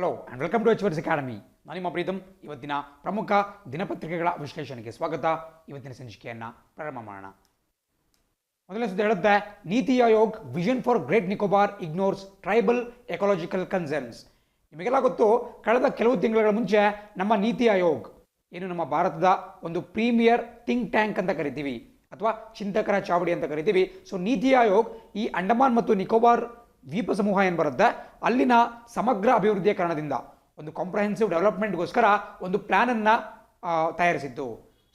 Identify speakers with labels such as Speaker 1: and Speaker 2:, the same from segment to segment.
Speaker 1: Hello and welcome to H academy. ನಾನು ನಿಮ್ಮ ಪ್ರೀತಮ್. ಇವತ್ತಿನ ಪ್ರಮುಖ ದಿನಪತ್ರಿಕೆಗಳ ವಿಶ್ಲೇಷಣೆಗೆ ಸ್ವಾಗತ. ಇವತ್ತಿನ ಸಂಚಿಕೆಯನ್ನು ಪ್ರಾರಂಭ ಮಾಡೋಣ. ಮೊದಲನೇ ಸುದ್ದಿ ಹೇಳುತ್ತೆ, ನೀತಿ Aayog vision for great Nicobar ignores tribal ecological concerns. ನಿಮಗೆಲ್ಲ ಗೊತ್ತು, ಕಳೆದ ಕೆಲವು ತಿಂಗಳ ಮುಂಚೆ ನಮ್ಮ ನೀತಿ ಆಯೋಗ್ ಏನು ನಮ್ಮ ಭಾರತದ ಒಂದು ಪ್ರೀಮಿಯರ್ ಥಿಂಕ್ ಟ್ಯಾಂಕ್ ಅಂತ ಕರಿತೀವಿ ಅಥವಾ ಚಿಂತಕರ ಚಾವಡಿ ಅಂತ ಕರಿತೀವಿ. ಸೊ ನೀತಿ ಆಯೋಗ್ ಈ ಅಂಡಮಾನ್ ಮತ್ತು ನಿಕೋಬಾರ್ ದ್ವೀಪ ಸಮೂಹ ಏನು ಬರುತ್ತೆ ಅಲ್ಲಿನ ಸಮಗ್ರ ಅಭಿವೃದ್ಧಿಯ ಕಾರಣದಿಂದ ಒಂದು ಕಾಂಪ್ರಹೆನ್ಸಿವ್ ಡೆವಲಪ್ಮೆಂಟ್ಗೋಸ್ಕರ ಒಂದು ಪ್ಲಾನನ್ನು ತಯಾರಿಸಿತ್ತು.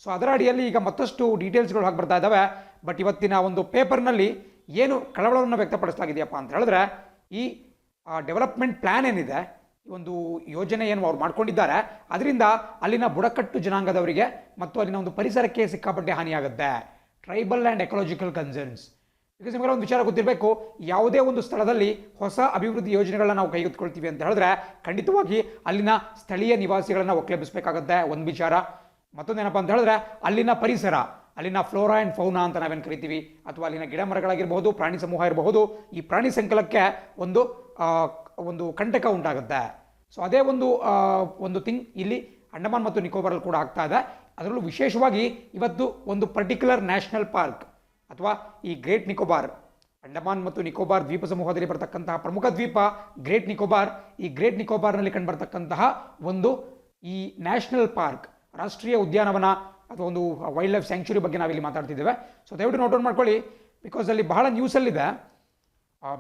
Speaker 1: ಸೊ ಅದರ ಅಡಿಯಲ್ಲಿ ಈಗ ಮತ್ತಷ್ಟು ಡೀಟೇಲ್ಸ್ಗಳು ಹಾಗೆ ಬರ್ತಾ ಇದ್ದಾವೆ. ಬಟ್ ಇವತ್ತಿನ ಒಂದು ಪೇಪರ್ನಲ್ಲಿ ಏನು ಕಳವಳವನ್ನು ವ್ಯಕ್ತಪಡಿಸಲಾಗಿದೆಯಪ್ಪ ಅಂತ ಹೇಳಿದ್ರೆ, ಈ ಡೆವಲಪ್ಮೆಂಟ್ ಪ್ಲಾನ್ ಏನಿದೆ, ಈ ಒಂದು ಯೋಜನೆ ಏನು ಅವ್ರು ಮಾಡ್ಕೊಂಡಿದ್ದಾರೆ, ಅದರಿಂದ ಅಲ್ಲಿನ ಬುಡಕಟ್ಟು ಜನಾಂಗದವರಿಗೆ ಮತ್ತು ಅಲ್ಲಿನ ಒಂದು ಪರಿಸರಕ್ಕೆ ಸಿಕ್ಕಾಪಟ್ಟೆ ಹಾನಿಯಾಗುತ್ತೆ. Tribal and ecological concerns. Because ನಿಮಗೆಲ್ಲ ಒಂದು ವಿಚಾರ ಗೊತ್ತಿರಬೇಕು, ಯಾವುದೇ ಒಂದು ಸ್ಥಳದಲ್ಲಿ ಹೊಸ ಅಭಿವೃದ್ಧಿ ಯೋಜನೆಗಳನ್ನ ನಾವು ಕೈಗೆತ್ತಿಕೊಳ್ತೀವಿ ಅಂತ ಹೇಳಿದ್ರೆ ಖಂಡಿತವಾಗಿ ಅಲ್ಲಿನ ಸ್ಥಳೀಯ ನಿವಾಸಿಗಳನ್ನು ಒಕ್ಕಲೆಬ್ಬಿಸಬೇಕಾಗುತ್ತೆ ಒಂದು ವಿಚಾರ. ಮತ್ತೊಂದೇನಪ್ಪ ಅಂತ ಹೇಳಿದ್ರೆ, ಅಲ್ಲಿನ ಪರಿಸರ, ಅಲ್ಲಿನ ಫ್ಲೋರಾ ಆ್ಯಂಡ್ ಫೌನಾ ಅಂತ ನಾವೇನು ಕರಿತೀವಿ, ಅಥವಾ ಅಲ್ಲಿನ ಗಿಡ ಮರಗಳಾಗಿರಬಹುದು, ಪ್ರಾಣಿ ಸಮೂಹ ಇರಬಹುದು, ಈ ಪ್ರಾಣಿ ಸಂಕಲಕ್ಕೆ ಒಂದು ಕಂಟಕ ಉಂಟಾಗುತ್ತೆ. ಸೊ ಅದೇ ಒಂದು ಥಿಂಗ್ ಇಲ್ಲಿ ಅಂಡಮಾನ್ ಮತ್ತು ನಿಕೋಬಾರಲ್ಲಿ ಕೂಡ ಆಗ್ತಾ ಇದೆ. ಅದರಲ್ಲೂ ವಿಶೇಷವಾಗಿ ಇವತ್ತು ಒಂದು ಪರ್ಟಿಕ್ಯುಲರ್ ನ್ಯಾಷನಲ್ ಪಾರ್ಕ್ ಅಥವಾ ಈ ಗ್ರೇಟ್ ನಿಕೋಬಾರ್, ಅಂಡಮಾನ್ ಮತ್ತು ನಿಕೋಬಾರ್ ದ್ವೀಪ ಸಮೂಹದಲ್ಲಿ ಬರ್ತಕ್ಕಂತಹ ಪ್ರಮುಖ ದ್ವೀಪ ಗ್ರೇಟ್ ನಿಕೋಬಾರ್. ಈ ಗ್ರೇಟ್ ನಿಕೋಬಾರ್ನಲ್ಲಿ ಕಂಡುಬರ್ತಕ್ಕಂತಹ ಒಂದು ಈ ನ್ಯಾಷನಲ್ ಪಾರ್ಕ್, ರಾಷ್ಟ್ರೀಯ ಉದ್ಯಾನವನ ಅಥವಾ ಒಂದು ವೈಲ್ಡ್ ಲೈಫ್ ಸ್ಯಾಂಕ್ಚುರಿ ಬಗ್ಗೆ ನಾವಿಲ್ಲಿ ಮಾತಾಡ್ತಿದ್ದೇವೆ. ಸೊ ದಯವಿಟ್ಟು ನೋಟ್ ಡೌನ್ ಮಾಡ್ಕೊಳ್ಳಿ, ಬಿಕಾಸ್ ಅಲ್ಲಿ ಬಹಳ ನ್ಯೂಸಲ್ಲಿದೆ.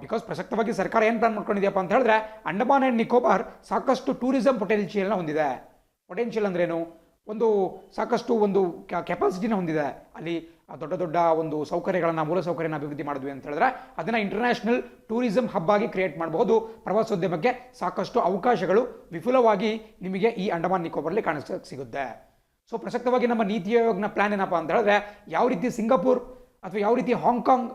Speaker 1: ಬಿಕಾಸ್ ಪ್ರಸಕ್ತವಾಗಿ ಸರ್ಕಾರ ಏನು ಪ್ಲಾನ್ ಮಾಡ್ಕೊಂಡಿದೆಯಪ್ಪ ಅಂತ ಹೇಳಿದ್ರೆ, ಅಂಡಮಾನ್ ಆ್ಯಂಡ್ ನಿಕೋಬಾರ್ ಸಾಕಷ್ಟು ಟೂರಿಸಂ ಪೊಟೆನ್ಷಿಯಲ್ನ ಹೊಂದಿದೆ. ಪೊಟೆನ್ಷಿಯಲ್ ಅಂದ್ರೇನು, ಒಂದು ಸಾಕಷ್ಟು ಒಂದು ಕೆಪಾಸಿಟಿನ ಹೊಂದಿದೆ. ಅಲ್ಲಿ ದೊಡ್ಡ ದೊಡ್ಡ ಒಂದು ಸೌಕರ್ಯಗಳನ್ನು, ಮೂಲ ಸೌಕರ್ಯನ ಅಭಿವೃದ್ಧಿ ಮಾಡಿದ್ವಿ ಅಂತ ಹೇಳಿದ್ರೆ ಅದನ್ನು ಇಂಟರ್ನ್ಯಾಷನಲ್ ಟೂರಿಸಂ ಹಬ್ ಆಗಿ ಕ್ರಿಯೇಟ್ ಮಾಡಬಹುದು. ಪ್ರವಾಸೋದ್ಯಮಕ್ಕೆ ಸಾಕಷ್ಟು ಅವಕಾಶಗಳು ವಿಪುಲವಾಗಿ ನಿಮಗೆ ಈ ಅಂಡಮಾನ್ ನಿಕೋಬಾರ್ಲಿ ಕಾಣಿಸಕ್ಕೆ ಸಿಗುತ್ತೆ. ಸೊ ಪ್ರಸಕ್ತವಾಗಿ ನಮ್ಮ ನೀತಿ ಆಯೋಗನ ಪ್ಲಾನ್ ಏನಪ್ಪ ಅಂತ ಹೇಳಿದ್ರೆ, ಯಾವ ರೀತಿ ಸಿಂಗಾಪುರ್ ಅಥವಾ ಯಾವ ರೀತಿ ಹಾಂಗ್ಕಾಂಗ್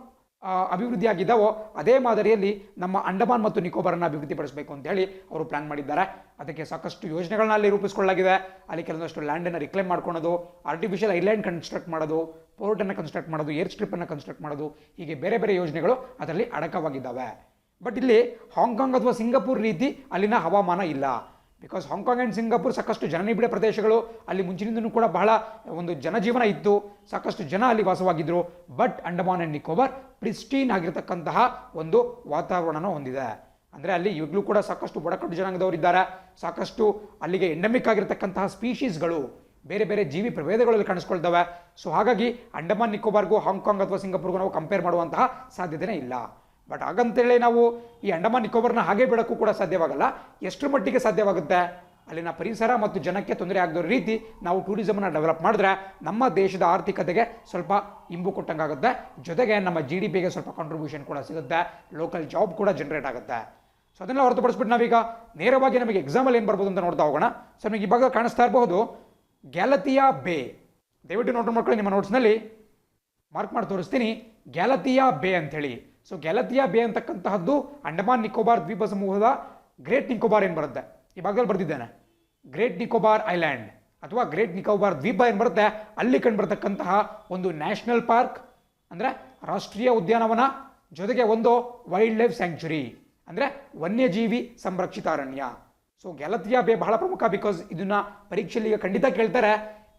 Speaker 1: ಅಭಿವೃದ್ಧಿ ಆಗಿದ್ದಾವೋ ಅದೇ ಮಾದರಿಯಲ್ಲಿ ನಮ್ಮ ಅಂಡಮಾನ್ ಮತ್ತು ನಿಕೋಬಾರನ್ನು ಅಭಿವೃದ್ಧಿಪಡಿಸಬೇಕು ಅಂತ ಹೇಳಿ ಅವರು ಪ್ಲಾನ್ ಮಾಡಿದ್ದಾರೆ. ಅದಕ್ಕೆ ಸಾಕಷ್ಟು ಯೋಜನೆಗಳನ್ನ ಅಲ್ಲಿ ರೂಪಿಸಿಕೊಳ್ಳಲಾಗಿದೆ. ಅಲ್ಲಿ ಕೆಲವೊಂದಷ್ಟು ಲ್ಯಾಂಡನ್ನು ರಿಕ್ಲೈಮ್ ಮಾಡ್ಕೊಳ್ಳೋದು, ಆರ್ಟಿಫಿಷಿಯಲ್ ಐಲ್ಯಾಂಡ್ ಕನ್ಸ್ಟ್ರಕ್ಟ್ ಮಾಡೋದು, ಪೋರ್ಟನ್ನು ಕನ್ಸ್ಟ್ರಕ್ಟ್ ಮಾಡೋದು, ಏರ್ ಸ್ಟ್ರಿಪ್ಪನ್ನು ಕನ್ಸ್ಟ್ರಕ್ಟ್ ಮಾಡೋದು, ಹೀಗೆ ಬೇರೆ ಬೇರೆ ಯೋಜನೆಗಳು ಅದರಲ್ಲಿ ಅಡಕವಾಗಿದ್ದಾವೆ. ಬಟ್ ಇಲ್ಲಿ ಹಾಂಗ್ಕಾಂಗ್ ಅಥವಾ ಸಿಂಗಾಪುರ್ ರೀತಿ ಅಲ್ಲಿನ ಹವಾಮಾನ ಇಲ್ಲ. ಬಿಕಾಸ್ ಹಾಂಗ್ಕಾಂಗ್ ಆ್ಯಂಡ್ ಸಿಂಗಾಪುರ್ ಸಾಕಷ್ಟು ಜನನಿಬಿಡ ಪ್ರದೇಶಗಳು, ಅಲ್ಲಿ ಮುಂಚಿನಿಂದನೂ ಕೂಡ ಬಹಳ ಒಂದು ಜನಜೀವನ ಇತ್ತು, ಸಾಕಷ್ಟು ಜನ ಅಲ್ಲಿ ವಾಸವಾಗಿದ್ದರು. But Andaman and Nicobar pristine ಆಗಿರತಕ್ಕಂತಹ ಒಂದು ವಾತಾವರಣನ ಹೊಂದಿದೆ. ಅಂದರೆ ಅಲ್ಲಿ ಈಗಲೂ ಕೂಡ ಸಾಕಷ್ಟು ಬುಡಕಟ್ಟು ಜನಾಂಗದವರು ಇದ್ದಾರೆ. ಸಾಕಷ್ಟು ಅಲ್ಲಿಗೆ ಎಂಡೆಮಿಕ್ ಆಗಿರತಕ್ಕಂತಹ ಸ್ಪೀಶೀಸ್ಗಳು, ಬೇರೆ ಬೇರೆ ಜೀವಿ ಪ್ರಭೇದಗಳಲ್ಲಿ ಕಾಣಿಸ್ಕೊಳ್ತವೆ. ಸೊ ಹಾಗಾಗಿ ಅಂಡಮಾನ್ ನಿಕೋಬಾರ್ಗೂ ಹಾಂಗ್ಕಾಂಗ್ ಅಥವಾ ಸಿಂಗಾಪುರ್ಗೂ ನಾವು ಕಂಪೇರ್ ಮಾಡುವಂತಹ ಸಾಧ್ಯತೆಯೇ ಇಲ್ಲ. ಬಟ್ ಹಾಗಂತೇಳಿ ನಾವು ಈ ಅಂಡಮಾನ್ ನಿಕೋಬಾರ್ನ ಹಾಗೆ ಬಿಡೋಕ್ಕೂ ಕೂಡ ಸಾಧ್ಯವಾಗಲ್ಲ. ಎಷ್ಟರ ಮಟ್ಟಿಗೆ ಸಾಧ್ಯವಾಗುತ್ತೆ, ಅಲ್ಲಿನ ಪರಿಸರ ಮತ್ತು ಜನಕ್ಕೆ ತೊಂದರೆ ಆಗದ ರೀತಿ ನಾವು ಟೂರಿಸಮನ್ನು ಡೆವಲಪ್ ಮಾಡಿದ್ರೆ ನಮ್ಮ ದೇಶದ ಆರ್ಥಿಕತೆಗೆ ಸ್ವಲ್ಪ ಇಂಬು ಕೊಟ್ಟಂಗಾಗುತ್ತೆ. ಜೊತೆಗೆ ನಮ್ಮ GDPಗೆ ಸ್ವಲ್ಪ ಕಾಂಟ್ರಿಬ್ಯೂಷನ್ ಕೂಡ ಸಿಗುತ್ತೆ, ಲೋಕಲ್ ಜಾಬ್ ಕೂಡ ಜನರೇಟ್ ಆಗುತ್ತೆ. ಸೊ ಅದನ್ನೆಲ್ಲ ಹೊರತುಪಡಿಸ್ಬಿಟ್ಟು ನಾವೀಗ ನೇರವಾಗಿ ನಮಗೆ ಎಕ್ಸಾಮಲ್ಲಿ ಏನು ಬರ್ಬೋದು ಅಂತ ನೋಡ್ತಾ ಹೋಗೋಣ. ಸೊ ನಮಗೆ ಈ ಭಾಗ ಕಾಣಿಸ್ತಾ ಇರಬಹುದು ಗ್ಯಾಲಥಿಯಾ ಬೇ. ದಯವಿಟ್ಟು ನೋಟ್ ಮಾಡ್ಕೊಳ್ಳಿ, ನಿಮ್ಮ ನೋಟ್ಸ್ನಲ್ಲಿ ಮಾರ್ಕ್ ಮಾಡಿ ತೋರಿಸ್ತೀನಿ, ಗ್ಯಾಲಥಿಯಾ ಬೇ ಅಂಥೇಳಿ. ಸೊ ಗ್ಯಾಲಥಿಯಾ ಬೇ ಅಂತಕ್ಕಂತಹದ್ದು ಅಂಡಮಾನ್ ನಿಕೋಬಾರ್ ದ್ವೀಪ ಸಮೂಹದ ಗ್ರೇಟ್ ನಿಕೋಬಾರ್ ಏನು ಬರುತ್ತೆ, ಈ ಭಾಗದಲ್ಲಿ ಬರ್ತಿದ್ದೇನೆ, ಗ್ರೇಟ್ ನಿಕೋಬಾರ್ ಐಲ್ಯಾಂಡ್ ಅಥವಾ ಗ್ರೇಟ್ ನಿಕೋಬಾರ್ ದ್ವೀಪ ಏನು ಬರುತ್ತೆ ಅಲ್ಲಿ ಕಂಡುಬರ್ತಕ್ಕಂತಹ ಒಂದು ನ್ಯಾಷನಲ್ ಪಾರ್ಕ್, ಅಂದರೆ ರಾಷ್ಟ್ರೀಯ ಉದ್ಯಾನವನ, ಜೊತೆಗೆ ಒಂದು ವೈಲ್ಡ್ ಲೈಫ್ ಸ್ಯಾಂಕ್ಚುರಿ ಅಂದರೆ ವನ್ಯಜೀವಿ ಸಂರಕ್ಷಿತ ಅರಣ್ಯ. ಸೊ ಗ್ಯಾಲಥಿಯಾ ಬೇ ಬಹಳ ಪ್ರಮುಖ, ಬಿಕಾಸ್ ಇದನ್ನ ಪರೀಕ್ಷೆಯಲ್ಲಿ ಈಗ ಖಂಡಿತ ಕೇಳ್ತಾರೆ.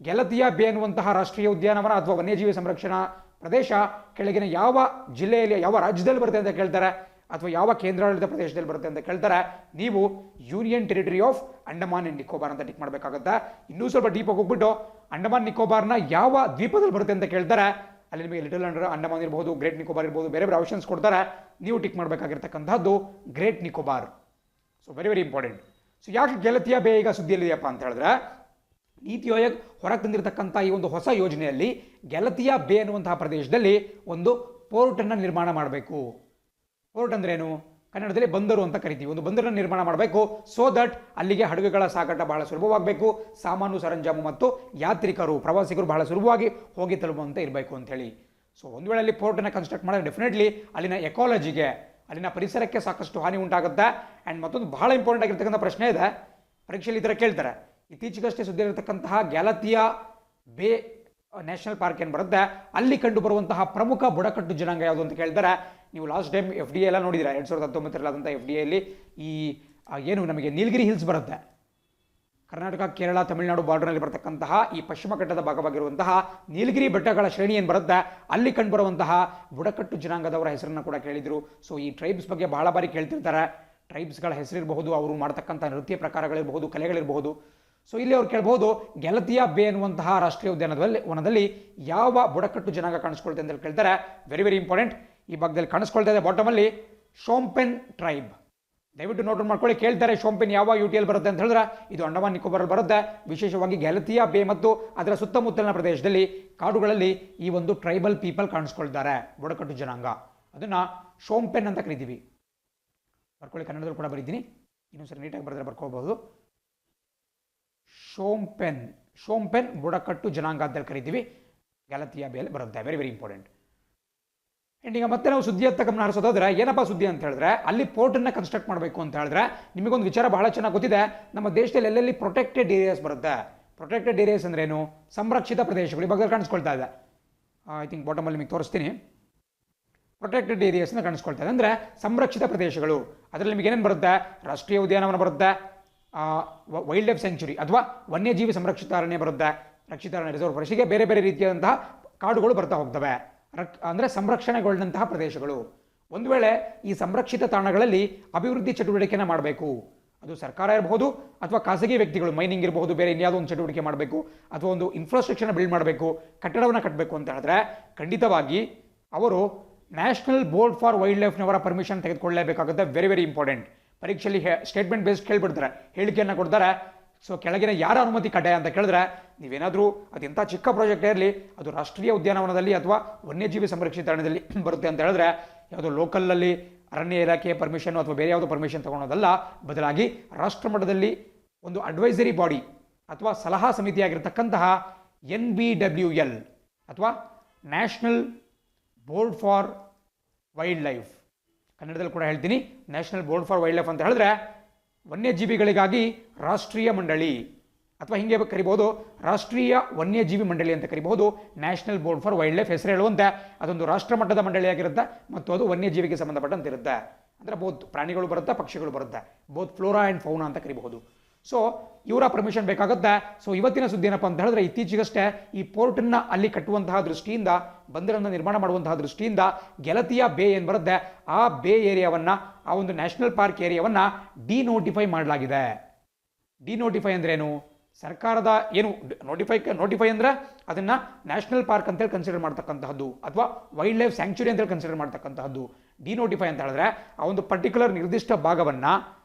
Speaker 1: ಗ್ಯಾಲಥಿಯಾ ಬೇ ಅನ್ನುವಂತಹ ರಾಷ್ಟ್ರೀಯ ಉದ್ಯಾನವನ ಅಥವಾ ವನ್ಯಜೀವಿ ಸಂರಕ್ಷಣಾ ಪ್ರದೇಶ ಕೆಳಗಿನ ಯಾವ ಜಿಲ್ಲೆಯಲ್ಲಿ, ಯಾವ ರಾಜ್ಯದಲ್ಲಿ ಬರುತ್ತೆ ಅಂತ ಕೇಳ್ತಾರೆ, ಅಥವಾ ಯಾವ ಕೇಂದ್ರಾಡಳಿತ ಪ್ರದೇಶದಲ್ಲಿ ಬರುತ್ತೆ ಅಂತ ಕೇಳ್ತಾರೆ. ನೀವು union territory of Andaman and Nicobar ಅಂತ ಟಿಕ್ ಮಾಡಬೇಕಾಗುತ್ತೆ. ಇನ್ನೂ ಸ್ವಲ್ಪ ಡೀಪಾಗಿ ಹೋಗ್ಬಿಟ್ಟು ಅಂಡಮಾನ್ ನಿಕೋಬಾರ್ನ ಯಾವ ದ್ವೀಪದಲ್ಲಿ ಬರುತ್ತೆ ಅಂತ ಕೇಳ್ತಾರೆ. ಅಲ್ಲಿ ನಿಮಗೆ ಲಿಟಲ್ ಅಂಡಮಾನ್ ಇರ್ಬೋದು, ಗ್ರೇಟ್ ನಿಕೋಬಾರ್ ಇರ್ಬೋದು, ಬೇರೆ ಬೇರೆ ಆಪ್ಷನ್ಸ್ ಕೊಡ್ತಾರೆ. ನೀವು ಟಿಕ್ ಮಾಡಬೇಕಾಗಿರ್ತಕ್ಕಂಥದ್ದು great Nicobar. So very very important. So ಯಾಕೆ ಗ್ಯಾಲಥಿಯಾ ಬೇ ಈಗ ಸುದ್ದಿಯಲ್ಲಿದೆಯಪ್ಪ ಅಂತ ಹೇಳಿದ್ರೆ, ನೀತಿ ಆಯೋಗ್ ಹೊರಗೆ ತಂದಿರತಕ್ಕಂಥ ಈ ಒಂದು ಹೊಸ ಯೋಜನೆಯಲ್ಲಿ ಗ್ಯಾಲಥಿಯಾ ಬೇ ಅನ್ನುವಂತಹ ಪ್ರದೇಶದಲ್ಲಿ ಒಂದು ಪೋರ್ಟನ್ನು ನಿರ್ಮಾಣ ಮಾಡಬೇಕು. ಪೋರ್ಟ್ ಅಂದ್ರೇನು, ಕನ್ನಡದಲ್ಲಿ ಬಂದರು ಅಂತ ಕರಿತೀವಿ. ಒಂದು ಬಂದರನ್ನು ನಿರ್ಮಾಣ ಮಾಡಬೇಕು. ಸೊ ದಟ್ ಅಲ್ಲಿಗೆ ಹಡಗುಗಳ ಸಾಗಾಟ ಬಹಳ ಸುಲಭವಾಗಬೇಕು, ಸಾಮಾನು ಸರಂಜಾಮು ಮತ್ತು ಯಾತ್ರಿಕರು, ಪ್ರವಾಸಿಗರು ಬಹಳ ಸುಲಭವಾಗಿ ಹೋಗಿ ತಲುಪುವಂತೆ ಇರಬೇಕು ಅಂತೇಳಿ. ಸೊ ಒಂದು ವೇಳೆ ಅಲ್ಲಿ ಪೋರ್ಟನ್ನು ಕನ್ಸ್ಟ್ರಕ್ಟ್ ಮಾಡಿದ್ರೆ ಡೆಫಿನೆಟ್ಲಿ ಅಲ್ಲಿನ ಎಕಾಲಜಿಗೆ, ಅಲ್ಲಿನ ಪರಿಸರಕ್ಕೆ ಸಾಕಷ್ಟು ಹಾನಿ ಉಂಟಾಗುತ್ತೆ. ಆ್ಯಂಡ್ ಮತ್ತೊಂದು ಬಹಳ ಇಂಪಾರ್ಟೆಂಟ್ ಆಗಿರ್ತಕ್ಕಂಥ ಪ್ರಶ್ನೆ ಇದೆ, ಪರೀಕ್ಷೆಯಲ್ಲಿ ಈ ಥರ ಕೇಳ್ತಾರೆ. ಇತ್ತೀಚೆಗಷ್ಟೇ ಸುದ್ದಿ ಇರತಕ್ಕಂತಹ ಗ್ಯಾಲಥಿಯಾ ಬೇ ನ್ಯಾಷನಲ್ ಪಾರ್ಕ್ ಏನು ಬರುತ್ತೆ ಅಲ್ಲಿ ಕಂಡು ಬರುವಂತಹ ಪ್ರಮುಖ ಬುಡಕಟ್ಟು ಜನಾಂಗ ಯಾವುದು ಅಂತ ಕೇಳ್ತಾರೆ. ನೀವು ಲಾಸ್ಟ್ ಟೈಮ್ FDA ಎಲ್ಲ ನೋಡಿದ್ರೆ 2019 ಆದಂಥ FDA ಯಲ್ಲಿ ಈ ಏನು ನಮಗೆ ನೀಲಗಿರಿ ಹಿಲ್ಸ್ ಬರುತ್ತೆ, ಕರ್ನಾಟಕ ಕೇರಳ ತಮಿಳುನಾಡು ಬಾರ್ಡರ್ನಲ್ಲಿ ಬರತಕ್ಕಂತಹ ಈ ಪಶ್ಚಿಮ ಘಟ್ಟದ ಭಾಗವಾಗಿರುವಂತಹ ನೀಲಗಿರಿ ಬೆಟ್ಟಗಳ ಶ್ರೇಣಿ ಏನು ಬರುತ್ತೆ ಅಲ್ಲಿ ಕಂಡುಬರುವಂತಹ ಬುಡಕಟ್ಟು ಜನಾಂಗದವರ ಹೆಸರನ್ನು ಕೂಡ ಕೇಳಿದರು. ಸೊ ಈ ಟ್ರೈಬ್ಸ್ ಬಗ್ಗೆ ಬಹಳ ಬಾರಿ ಕೇಳ್ತಿರ್ತಾರೆ. ಟ್ರೈಬ್ಸ್ಗಳ ಹೆಸರಿರಬಹುದು, ಅವರು ಮಾಡ್ತಕ್ಕಂಥ ನೃತ್ಯ ಪ್ರಕಾರಗಳಿರಬಹುದು, ಕಲೆಗಳಿರಬಹುದು. ಸೊ ಇಲ್ಲಿ ಅವ್ರು ಕೇಳಬಹುದು ಗೆಲತಿಯಾ ಬೇ ಅನ್ನುವಂತಹ ರಾಷ್ಟ್ರೀಯ ವನದಲ್ಲಿ ಯಾವ ಬುಡಕಟ್ಟು ಜನಾಂಗ ಕಾಣಿಸ್ಕೊಳ್ತೆ ಅಂತ ಕೇಳ್ತಾರೆ. Very very important. ಈ ಭಾಗದಲ್ಲಿ ಕಾಣಿಸ್ಕೊಳ್ತಾ ಇದೆ ಬಾಟಮಲ್ಲಿ ಶೋಂಪೆನ್ ಟ್ರೈಬ್. ದಯವಿಟ್ಟು ನೋಟ್ ಮಾಡ್ಕೊಳ್ಳಿ. ಕೇಳ್ತಾರೆ ಶೋಂಪೆನ್ ಯಾವ UTL ಬರುತ್ತೆ ಅಂತ ಹೇಳಿದ್ರೆ ಇದು ಅಂಡಮಾನ್ ನಿಕೋಬಾರ್ ಬರುತ್ತೆ. ವಿಶೇಷವಾಗಿ ಗೆಲತಿಯಾ ಬೇ ಮತ್ತು ಅದರ ಸುತ್ತಮುತ್ತಲಿನ ಪ್ರದೇಶದಲ್ಲಿ ಕಾಡುಗಳಲ್ಲಿ ಈ ಒಂದು ಟ್ರೈಬಲ್ ಪೀಪಲ್ ಕಾಣಿಸ್ಕೊಳ್ತಾರೆ, ಬುಡಕಟ್ಟು ಜನಾಂಗ. ಅದನ್ನ ಶೋಂಪೆನ್ ಅಂತ ಕರಿತೀವಿ. ಬರ್ಕೊಳ್ಳಿ, ಕನ್ನಡದಲ್ಲಿ ಕೂಡ ಬರೀತೀನಿ, ಇನ್ನೊಂದ್ಸರಿ ನೀಟಾಗಿ ಬರೆದ್ರೆ ಬರ್ಕೋಬಹುದು. ಶೋಂಪೆನ್ ಬುಡಕಟ್ಟು ಜನಾಂಗ ಅಂತ ಕರಿತೀವಿ. ಗೆಲತಿಯಾ ಬೇಲ್ ಬರುತ್ತೆ. Very very important. ಆ್ಯಂಡ್ ಈಗ ಮತ್ತೆ ನಾವು ಸುದ್ದಿಯತ್ತ ಗಮನ ಹರಿಸೋದಾದ್ರೆ ಏನಪ್ಪ ಸುದ್ದಿ ಅಂತ ಹೇಳಿದ್ರೆ ಅಲ್ಲಿ ಪೋರ್ಟನ್ನು ಕನ್ಸ್ಟ್ರಕ್ಟ್ ಮಾಡಬೇಕು ಅಂತ ಹೇಳಿದ್ರೆ ನಿಮಗೊಂದು ವಿಚಾರ ಬಹಳ ಚೆನ್ನಾಗಿ ಗೊತ್ತಿದೆ. ನಮ್ಮ ದೇಶದಲ್ಲಿ ಎಲ್ಲೆಲ್ಲಿ ಪ್ರೊಟೆಕ್ಟೆಡ್ ಏರಿಯಾಸ್ ಬರುತ್ತೆ. ಪ್ರೊಟೆಕ್ಟೆಡ್ ಏರಿಯಾಸ್ ಅಂದ್ರೇನು? ಸಂರಕ್ಷಿತ ಪ್ರದೇಶಗಳು. ಈ ಭಾಗದಲ್ಲಿ ಕಾಣಿಸ್ಕೊಳ್ತಾ ಇದೆ. ಐ ಥಿಂಕ್ ಬಾಟಮಲ್ಲಿ ನಿಮಗೆ ತೋರಿಸ್ತೀನಿ. ಪ್ರೊಟೆಕ್ಟೆಡ್ ಏರಿಯಾಸ್ನ ಕಾಣಿಸ್ಕೊಳ್ತಾ ಇದೆ ಅಂದರೆ ಸಂರಕ್ಷಿತ ಪ್ರದೇಶಗಳು. ಅದರಲ್ಲಿ ನಿಮಗೆ ಏನೇನು ಬರುತ್ತೆ? ರಾಷ್ಟ್ರೀಯ ಉದ್ಯಾನವನ ಬರುತ್ತೆ, ವೈಲ್ಡ್ ಲೈಫ್ ಸೆಂಚುರಿ ಅಥವಾ ವನ್ಯಜೀವಿ ಸಂರಕ್ಷಿತ ಅರಣ್ಯ ಬರುತ್ತೆ, ರಕ್ಷಿತ ಅರಣ್ಯ ರಿಸರ್ವ್ ಫಾರೆಸ್ಟ್, ಹೀಗೆ ಬೇರೆ ಬೇರೆ ರೀತಿಯಾದಂತಹ ಕಾಡುಗಳು ಬರ್ತಾ ಹೋಗ್ತವೆ. ಅಂದರೆ ಸಂರಕ್ಷಣೆಗೊಳ್ಳಂತಹ ಪ್ರದೇಶಗಳು. ಒಂದು ವೇಳೆ ಈ ಸಂರಕ್ಷಿತ ತಾಣಗಳಲ್ಲಿ ಅಭಿವೃದ್ಧಿ ಚಟುವಟಿಕೆನ ಮಾಡಬೇಕು, ಅದು ಸರ್ಕಾರ ಇರಬಹುದು ಅಥವಾ ಖಾಸಗಿ ವ್ಯಕ್ತಿಗಳು, ಮೈನಿಂಗ್ ಇರಬಹುದು, ಬೇರೆ ಇನ್ಯಾವುದೋ ಒಂದು ಚಟುವಟಿಕೆ ಮಾಡಬೇಕು ಅಥವಾ ಒಂದು ಇನ್ಫ್ರಾಸ್ಟ್ರಕ್ಚರ್ನ ಬಿಲ್ಡ್ ಮಾಡಬೇಕು, ಕಟ್ಟಡವನ್ನು ಕಟ್ಟಬೇಕು ಅಂತ ಹೇಳಿದ್ರೆ ಖಂಡಿತವಾಗಿ ಅವರು ನ್ಯಾಷನಲ್ ಬೋರ್ಡ್ ಫಾರ್ ವೈಲ್ಡ್ ಲೈಫ್ನವರ ಪರ್ಮಿಷನ್ ತೆಗೆದುಕೊಳ್ಳಲೇಬೇಕಾಗುತ್ತೆ. Very very important. ಪರೀಕ್ಷೆಯಲ್ಲಿ ಸ್ಟೇಟ್ಮೆಂಟ್ ಬೇಸ್ಡ್ ಕೇಳ್ಬಿಡ್ತಾರೆ, ಹೇಳಿಕೆಯನ್ನು ಕೊಡ್ತಾರೆ. ಸೊ ಕೆಳಗಿನ ಯಾರ ಅನುಮತಿ ಕಡ್ಡಾಯ ಅಂತ ಕೇಳಿದ್ರೆ ನೀವೇನಾದರೂ ಅದೆಂಥ ಚಿಕ್ಕ ಪ್ರಾಜೆಕ್ಟ್ ಇರಲಿ ಅದು ರಾಷ್ಟ್ರೀಯ ಉದ್ಯಾನವನದಲ್ಲಿ ಅಥವಾ ವನ್ಯಜೀವಿ ಸಂರಕ್ಷಿತ ಅರಣ್ಯದಲ್ಲಿ ಬರುತ್ತೆ ಅಂತ ಹೇಳಿದ್ರೆ ಯಾವುದೋ ಲೋಕಲಲ್ಲಿ ಅರಣ್ಯ ಇಲಾಖೆ ಪರ್ಮಿಷನ್ ಅಥವಾ ಬೇರೆ ಯಾವುದೋ ಪರ್ಮಿಷನ್ ತಗೊಳೋದಲ್ಲ, ಬದಲಾಗಿ ರಾಷ್ಟ್ರ ಮಟ್ಟದಲ್ಲಿ ಒಂದು ಅಡ್ವೈಸರಿ ಬಾಡಿ ಅಥವಾ ಸಲಹಾ ಸಮಿತಿಯಾಗಿರ್ತಕ್ಕಂತಹ NBWL ಅಥವಾ national board for wild life, ಕನ್ನಡದಲ್ಲಿ ಕೂಡ ಹೇಳ್ತೀನಿ, national board for wild life ಅಂತ ಹೇಳಿದ್ರೆ ವನ್ಯಜೀವಿಗಳಿಗಾಗಿ ರಾಷ್ಟ್ರೀಯ ಮಂಡಳಿ ಅಥವಾ ಹಿಂಗೆ ಕರಿಬಹುದು, ರಾಷ್ಟ್ರೀಯ ವನ್ಯಜೀವಿ ಮಂಡಳಿ ಅಂತ ಕರಿಬಹುದು. National board for wild life ಹೆಸರು ಹೇಳುವಂತೆ ಅದೊಂದು ರಾಷ್ಟ್ರ ಮಟ್ಟದ ಮಂಡಳಿಯಾಗಿರುತ್ತೆ ಮತ್ತು ಅದು ವನ್ಯಜೀವಿಗೆ ಸಂಬಂಧಪಟ್ಟಂತೆ ಇರುತ್ತೆ. ಅಂದರೆ ಬೋತ್ ಪ್ರಾಣಿಗಳು ಬರುತ್ತೆ, ಪಕ್ಷಿಗಳು ಬರುತ್ತೆ, ಬೋತ್ ಫ್ಲೋರಾ ಆ್ಯಂಡ್ ಫೌನಾ ಅಂತ ಕರಿಬಹುದು. ಸೊ ಇವರ ಪರ್ಮಿಷನ್ ಬೇಕಾಗುತ್ತೆ. ಸೊ ಇವತ್ತಿನ ಸುದ್ದಿ ಏನಪ್ಪ ಅಂತ ಹೇಳಿದ್ರೆ ಇತ್ತೀಚೆಗಷ್ಟೇ ಈ ಪೋರ್ಟನ್ನು ಅಲ್ಲಿ ಕಟ್ಟುವಂತಹ ದೃಷ್ಟಿಯಿಂದ, ಬಂದರನ್ನು ನಿರ್ಮಾಣ ಮಾಡುವಂತಹ ದೃಷ್ಟಿಯಿಂದ ಗೆಲತಿಯಾ ಬೇ ಏನು ಬರುತ್ತೆ ಆ ಬೇ ಏರಿಯಾವನ್ನು, ಆ ಒಂದು ನ್ಯಾಷನಲ್ ಪಾರ್ಕ್ ಏರಿಯಾವನ್ನು ಡಿನೋಟಿಫೈ ಮಾಡಲಾಗಿದೆ. ಡಿನೋಟಿಫೈ ಅಂದ್ರೇನು? ಸರ್ಕಾರದ ಏನು ನೋಟಿಫೈ ಅಂದರೆ ಅದನ್ನು ನ್ಯಾಷನಲ್ ಪಾರ್ಕ್ ಅಂತೇಳಿ ಕನ್ಸಿಡರ್ ಮಾಡ್ತಕ್ಕಂತಹದ್ದು ಅಥವಾ ವೈಲ್ಡ್ ಲೈಫ್ ಸ್ಯಾಂಕ್ಚುರಿ ಅಂತೇಳಿ ಕನ್ಸಿಡರ್ ಮಾಡ್ತಕ್ಕಂತಹದ್ದು. ಡಿನೋಟಿಫೈ ಅಂತ ಹೇಳಿದ್ರೆ ಆ ಒಂದು ಪರ್ಟಿಕ್ಯುಲರ್ ನಿರ್ದಿಷ್ಟ ಭಾಗವನ್ನು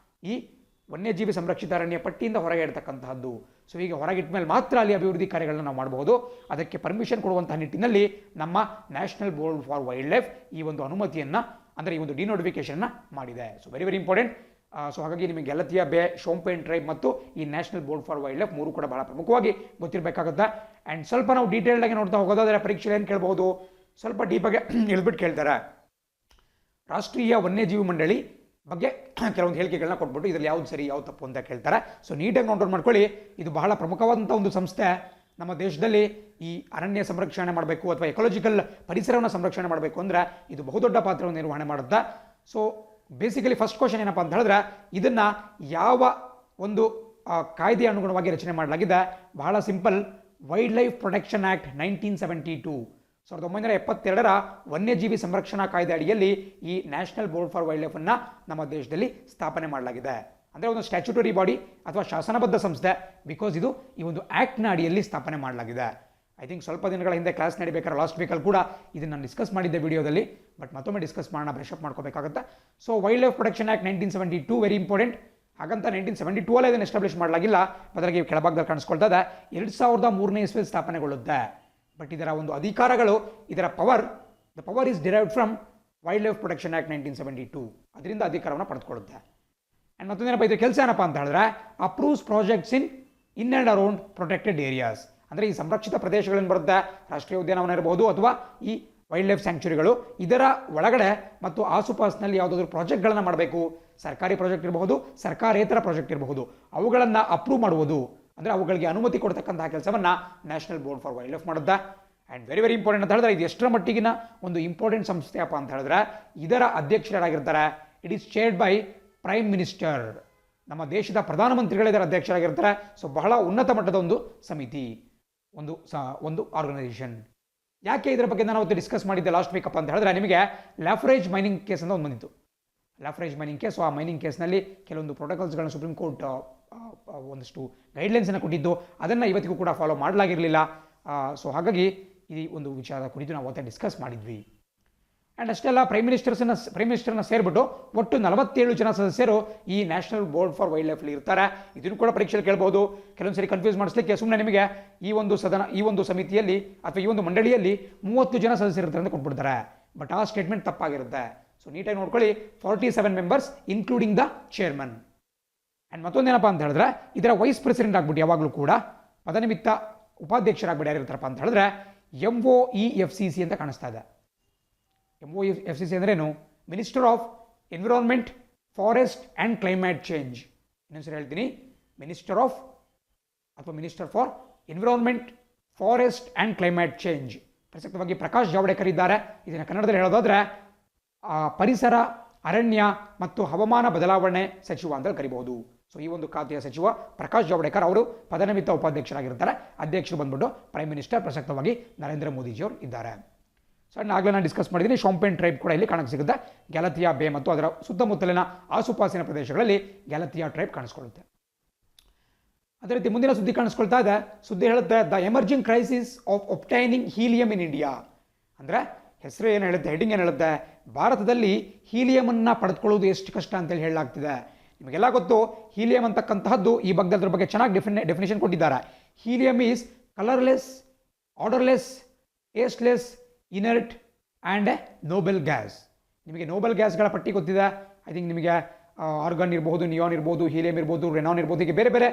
Speaker 1: ಈ ವನ್ಯಜೀವಿ ಸಂರಕ್ಷಿತ ಅರಣ್ಯ ಪಟ್ಟಿಯಿಂದ ಹೊರಗೆ ಇಡ್ತಕ್ಕಂತಹದ್ದು. ಸೊ ಹೀಗೆ ಹೊರಗಿಟ್ಟ ಮೇಲೆ ಮಾತ್ರ ಅಲ್ಲಿ ಅಭಿವೃದ್ಧಿ ಕಾರ್ಯಗಳನ್ನ ನಾವು ಮಾಡಬಹುದು. ಅದಕ್ಕೆ ಪರ್ಮಿಷನ್ ಕೊಡುವಂತಹ ನಿಟ್ಟಿನಲ್ಲಿ ನಮ್ಮ national board for wild life ಈ ಒಂದು ಅನುಮತಿಯನ್ನು, ಅಂದರೆ ಈ ಒಂದು ಡಿನೋಟಿಫಿಕೇಶನ್ ಮಾಡಿದೆ. So very very important. So ಹಾಗಾಗಿ ನಿಮಗೆ ಗೆಲತಿಯಾ ಬೇ, ಶೋಂಪೆನ್ ಟ್ರೈಬ್ ಮತ್ತು ಈ national board for wild life ಮೂರು ಕೂಡ ಬಹಳ ಪ್ರಮುಖವಾಗಿ ಗೊತ್ತಿರಬೇಕಾಗುತ್ತೆ. ಆ್ಯಂಡ್ ಸ್ವಲ್ಪ ನಾವು ಡೀಟೇಲ್ಡ್ ಆಗಿ ನೋಡ್ತಾ ಹೋಗೋದಾದರೆ ಪರೀಕ್ಷೆ ಏನು ಕೇಳಬಹುದು, ಸ್ವಲ್ಪ ಡೀಪಾಗಿ ಇಳಿದ್ಬಿಟ್ಟು ಕೇಳ್ತಾರೆ. ರಾಷ್ಟ್ರೀಯ ವನ್ಯಜೀವಿ ಮಂಡಳಿ ಬಗ್ಗೆ ಕೆಲವೊಂದು ಹೇಳಿಕೆಗಳನ್ನ ಕೊಟ್ಬಿಟ್ಟು ಇದರಲ್ಲಿ ಯಾವ್ದು ಸರಿ ಯಾವ್ದು ತಪ್ಪು ಅಂತ ಕೇಳ್ತಾರೆ. ಸೊ ನೀಟಾಗಿ ನೋಟ್ ಮಾಡ್ಕೊಳ್ಳಿ. ಇದು ಬಹಳ ಪ್ರಮುಖವಾದಂಥ ಒಂದು ಸಂಸ್ಥೆ. ನಮ್ಮ ದೇಶದಲ್ಲಿ ಈ ಅರಣ್ಯ ಸಂರಕ್ಷಣೆ ಮಾಡಬೇಕು ಅಥವಾ ಎಕಾಲಜಿಕಲ್ ಪರಿಸರವನ್ನು ಸಂರಕ್ಷಣೆ ಮಾಡಬೇಕು ಅಂದರೆ ಇದು ಬಹುದೊಡ್ಡ ಪಾತ್ರವನ್ನು ನಿರ್ವಹಣೆ ಮಾಡುತ್ತೆ. ಸೊ ಬೇಸಿಕಲಿ ಫಸ್ಟ್ ಕ್ವಶನ್ ಏನಪ್ಪ ಅಂತ ಹೇಳಿದ್ರೆ ಇದನ್ನು ಯಾವ ಒಂದು ಕಾಯ್ದೆ ಅನುಗುಣವಾಗಿ ರಚನೆ ಮಾಡಲಾಗಿದೆ? ಬಹಳ simple, wild life protection act 1972, 1972ರ ವನ್ಯಜೀವಿ ಸಂರಕ್ಷಣಾ ಕಾಯ್ದೆ ಅಡಿಯಲ್ಲಿ ಈ ನ್ಯಾಷನಲ್ ಬೋರ್ಡ್ ಫಾರ್ ವೈಲ್ಡ್ ಲೈಫನ್ನು ನಮ್ಮ ದೇಶದಲ್ಲಿ ಸ್ಥಾಪನೆ ಮಾಡಲಾಗಿದೆ. ಅಂದರೆ ಒಂದು ಸ್ಟ್ಯಾಚ್ಯುಟರಿ ಬಾಡಿ ಅಥವಾ ಶಾಸನಬದ್ಧ ಸಂಸ್ಥೆ, ಬಿಕಾಸ್ ಇದು ಈ ಒಂದು ಆ್ಯಕ್ಟ್ನ ಅಡಿಯಲ್ಲಿ ಸ್ಥಾಪನೆ ಮಾಡಲಾಗಿದೆ. ಐ ಥಿಂಕ್ ಸ್ವಲ್ಪ ದಿನಗಳ ಹಿಂದೆ ಕ್ಲಾಸ್ ನಡಿಬೇಕಾದ್ರೆ ಲಾಸ್ಟ್ ವೀಕಲ್ಲಿ ಕೂಡ ಇದನ್ನು ನಾನು ಡಿಸ್ಕಸ್ ಮಾಡಿದ್ದೆ ವಿಡಿಯೋದಲ್ಲಿ, ಬಟ್ ಮತ್ತೊಮ್ಮೆ ಡಿಸ್ಕಸ್ ಮಾಡೋಣ, ಬ್ರಷಪ್ ಮಾಡ್ಕೋಬೇಕಾಗುತ್ತೆ. So wild life protection act 1972 very important. ಹಾಗಂತ 1972 ಇದನ್ನು ಎಸ್ಟಾಬ್ಲಿಷ್ ಮಾಡಲಾಗಿಲ್ಲ, ಬದಲಾಗಿ ಕೆಳಭಾಗದಲ್ಲಿ ಕಾಣಿಸ್ಕೊಳ್ತಾ ಇದೆ 2003ನೇ ಇಸ್ವಿಯಲ್ಲಿ ಸ್ಥಾಪನೆಗೊಳ್ಳುತ್ತೆ. ಬಟ್ ಇದರ ಒಂದು ಅಧಿಕಾರಗಳು, ಇದರ the power is derived from wild life protection act 1972, ಅದರಿಂದ ಅಧಿಕಾರವನ್ನು ಪಡೆದುಕೊಳ್ಳುತ್ತೆ. ಆ್ಯಂಡ್ ಮತ್ತೊಂದೇನಪ್ಪ ಇದ್ರ ಕೆಲಸ ಏನಪ್ಪ ಅಂತ ಹೇಳಿದ್ರೆ approves projects in and around protected areas. ಅಂದರೆ ಈ ಸಂರಕ್ಷಿತ ಪ್ರದೇಶಗಳನ್ನು ಬರುತ್ತೆ, ರಾಷ್ಟ್ರೀಯ ಉದ್ಯಾನವನ ಇರಬಹುದು ಅಥವಾ ಈ ವೈಲ್ಡ್ ಲೈಫ್ ಸ್ಯಾಂಕ್ಚುರಿಗಳು, ಇದರ ಒಳಗಡೆ ಮತ್ತು ಆಸುಪಾಸಿನಲ್ಲಿ ಯಾವುದಾದ್ರೂ ಪ್ರಾಜೆಕ್ಟ್ಗಳನ್ನು ಮಾಡಬೇಕು, ಸರ್ಕಾರಿ ಪ್ರಾಜೆಕ್ಟ್ ಇರಬಹುದು, ಸರ್ಕಾರೇತರ ಪ್ರಾಜೆಕ್ಟ್ ಇರಬಹುದು, ಅವುಗಳನ್ನು ಅಪ್ರೂವ್ ಮಾಡುವುದು, ಅಂದರೆ ಅವುಗಳಿಗೆ ಅನುಮತಿ ಕೊಡ್ತಕ್ಕಂತಹ ಕೆಲಸವನ್ನು national board for wild life ಮಾಡುತ್ತೆ. ಆ್ಯಂಡ್ ವೆರಿ ವೆರಿ ಇಂಪಾರ್ಟೆಂಟ್ ಅಂತ ಹೇಳಿದ್ರೆ ಇದು ಎಷ್ಟರ ಮಟ್ಟಿಗಿನ ಒಂದು ಇಂಪಾರ್ಟೆಂಟ್ ಸಂಸ್ಥೆಯಪ್ಪ ಅಂತ ಹೇಳಿದ್ರೆ ಇದರ ಅಧ್ಯಕ್ಷರಾಗಿರ್ತಾರೆ. It is chaired by prime minister. ನಮ್ಮ ದೇಶದ ಪ್ರಧಾನಮಂತ್ರಿಗಳೇ ಇದರ ಅಧ್ಯಕ್ಷರಾಗಿರ್ತಾರೆ. ಸೊ ಬಹಳ ಉನ್ನತ ಮಟ್ಟದ ಒಂದು ಸಮಿತಿ, ಒಂದು ಆರ್ಗನೈಸೇಷನ್. ಯಾಕೆ ಇದರ ಬಗ್ಗೆ ನಾನು ಅವತ್ತು ಡಿಸ್ಕಸ್ ಮಾಡಿದ್ದೆ ಲಾಸ್ಟ್ ವೀಕ್ ಅಂತ ಹೇಳಿದ್ರೆ, ನಿಮಗೆ ಲ್ಯಾಫ್ರೇಜ್ ಮೈನಿಂಗ್ ಕೇಸ್ ಅಂತ ಒಂದು ಬಂದಿತ್ತು. ಲ್ಯಾಫ್ರೇಜ್ ಮೈನಿಂಗ್ ಕೇಸ್. ಆ ಮೈನಿಂಗ್ ಕೇಸ್ನಲ್ಲಿ ಕೆಲವೊಂದು ಪ್ರೋಟೋಕಾಲ್ಸ್ಗಳನ್ನು ಸುಪ್ರೀಂ ಕೋರ್ಟ್ ಒಂದಷ್ಟು ಗೈಡ್ಲೈನ್ಸನ್ನು ಕೊಟ್ಟಿದ್ದು, ಅದನ್ನು ಇವತ್ತಿಗೂ ಕೂಡ ಫಾಲೋ ಮಾಡಲಾಗಿರಲಿಲ್ಲ. ಸೊ ಹಾಗಾಗಿ ಈ ಒಂದು ವಿಚಾರದ ಕುರಿತು ನಾವು ಅವತ್ತೇ ಡಿಸ್ಕಸ್ ಮಾಡಿದ್ವಿ. ಆ್ಯಂಡ್ ಅಷ್ಟೆಲ್ಲ ಪ್ರೈಮ್ ಮಿನಿಸ್ಟರ್ನ ಸೇರಿಬಿಟ್ಟು ಒಟ್ಟು 47 ಜನ ಸದಸ್ಯರು ಈ ನ್ಯಾಷನಲ್ ಬೋರ್ಡ್ ಫಾರ್ ವೈಲ್ಡ್ ಲೈಫ್ಲಿ ಇರ್ತಾರೆ. ಇದನ್ನು ಕೂಡ ಪರೀಕ್ಷೆಯಲ್ಲಿ ಕೇಳ್ಬೋದು. ಕೆಲವೊಂದು ಸರಿ ಕನ್ಫ್ಯೂಸ್ ಮಾಡಿಸ್ಲಿಕ್ಕೆ ಸುಮ್ಮನೆ ನಿಮಗೆ ಈ ಒಂದು ಸಮಿತಿಯಲ್ಲಿ ಅಥವಾ ಈ ಒಂದು ಮಂಡಳಿಯಲ್ಲಿ 30 ಜನ ಸದಸ್ಯರಿರ್ತಾರೆ ಅಂತ ಕೊಟ್ಬಿಡ್ತಾರೆ. ಬಟ್ ಆ ಸ್ಟೇಟ್ಮೆಂಟ್ ತಪ್ಪಾಗಿರುತ್ತೆ. ಸೊ ನೀಟಾಗಿ ನೋಡ್ಕೊಳ್ಳಿ, 47 members including the chairman. And ಮತ್ತೊಂದೇನಪ್ಪ ಅಂತ ಹೇಳಿದ್ರೆ, ಇದರ ವೈಸ್ ಪ್ರೆಸಿಡೆಂಟ್ ಆಗ್ಬಿಟ್ಟು ಯಾವಾಗಲೂ ಕೂಡ ಪದನಿಮಿತ್ತ ಉಪಾಧ್ಯಕ್ಷರಾಗ್ಬಿಟ್ಟು ಯಾರಿರ್ತಾರಪ್ಪ ಅಂತ ಹೇಳಿದ್ರೆ MOEFCC ಅಂತ ಕಾಣಿಸ್ತಾ ಇದೆ. MOEFCC ಅಂದ್ರೇನು? Minister of environment, forest and climate change. ಇನ್ನೊಂದ್ಸರಿ ಹೇಳ್ತೀನಿ, minister for environment, forest and climate change. Prakash ಪ್ರಕಾಶ್ ಜಾವಡೇಕರ್ ಇದ್ದಾರೆ. ಇದನ್ನು ಕನ್ನಡದಲ್ಲಿ ಹೇಳೋದಾದ್ರೆ ಪರಿಸರ, ಅರಣ್ಯ ಮತ್ತು ಹವಾಮಾನ ಬದಲಾವಣೆ ಸಚಿವ ಅಂತ ಕರಿಬಹುದು. ಸೊ ಈ ಒಂದು ಖಾತೆಯ ಸಚಿವ ಪ್ರಕಾಶ್ ಜಾವಡೇಕರ್ ಅವರು ಪದನಿಮಿತ್ತ ಉಪಾಧ್ಯಕ್ಷರಾಗಿರ್ತಾರೆ. ಅಧ್ಯಕ್ಷರು ಬಂದ್ಬಿಟ್ಟು ಪ್ರೈಮ್ ಮಿನಿಸ್ಟರ್, ಪ್ರಸಕ್ತವಾಗಿ ನರೇಂದ್ರ ಮೋದಿಜಿಯವರು ಇದ್ದಾರೆ. ಸೊ ಆಗಲೇ ನಾನು ಡಿಸ್ಕಸ್ ಮಾಡಿದ್ದೀನಿ, ಶಾಂಪೇನ್ ಟ್ರೈಬ್ ಕೂಡ ಇಲ್ಲಿ ಕಾಣಕ್ಕೆ ಸಿಗುತ್ತೆ. ಗ್ಯಾಲಥಿಯಾ ಬೇ ಮತ್ತು ಅದರ ಸುತ್ತಮುತ್ತಲಿನ ಆಸುಪಾಸಿನ ಪ್ರದೇಶಗಳಲ್ಲಿ ಗ್ಯಾಲಥಿಯಾ ಟ್ರೈಬ್ ಕಾಣಿಸ್ಕೊಳ್ಳುತ್ತೆ. ಅದೇ ರೀತಿ ಮುಂದಿನ ಸುದ್ದಿ ಕಾಣಿಸ್ಕೊಳ್ತಾ ಇದೆ. ಸುದ್ದಿ ಹೇಳುತ್ತೆ, the emerging crisis of obtaining helium in India. ಅಂದರೆ ಹೆಸರು ಏನು ಹೇಳುತ್ತೆ, ಹೆಡಿಂಗ್ ಏನು ಹೇಳುತ್ತೆ, ಭಾರತದಲ್ಲಿ ಹೀಲಿಯಮನ್ನು ಪಡೆದುಕೊಳ್ಳುವುದು ಎಷ್ಟು ಕಷ್ಟ ಅಂತೇಳಿ ಹೇಳಲಾಗ್ತಿದೆ. ನಿಮಗೆಲ್ಲ ಗೊತ್ತು, ಹೀಲಿಯಂ ಅಂತಕ್ಕಂತಹದ್ದು ಈ ಬಗ್ಗೆ ಅದ್ರ ಬಗ್ಗೆ ಚೆನ್ನಾಗಿ ಡೆಫಿನೇಷನ್ ಕೊಟ್ಟಿದ್ದಾರೆ. Helium is colourless, odourless, tasteless, inert and a noble gas. ನಿಮಗೆ ನೋಬೆಲ್ ಗ್ಯಾಸ್ಗಳ ಪಟ್ಟಿ ಗೊತ್ತಿದೆ. ಐ ಥಿಂಕ್ ನಿಮಗೆ ಆರ್ಗನ್ ಇರ್ಬೋದು, ನಿಯಾನ್ ಇರ್ಬೋದು, ಹೀಲಿಯಂ ಇರ್ಬೋದು, ರೆನಾನ್ ಇರ್ಬೋದು, ಹೀಗೆ ಬೇರೆ ಬೇರೆ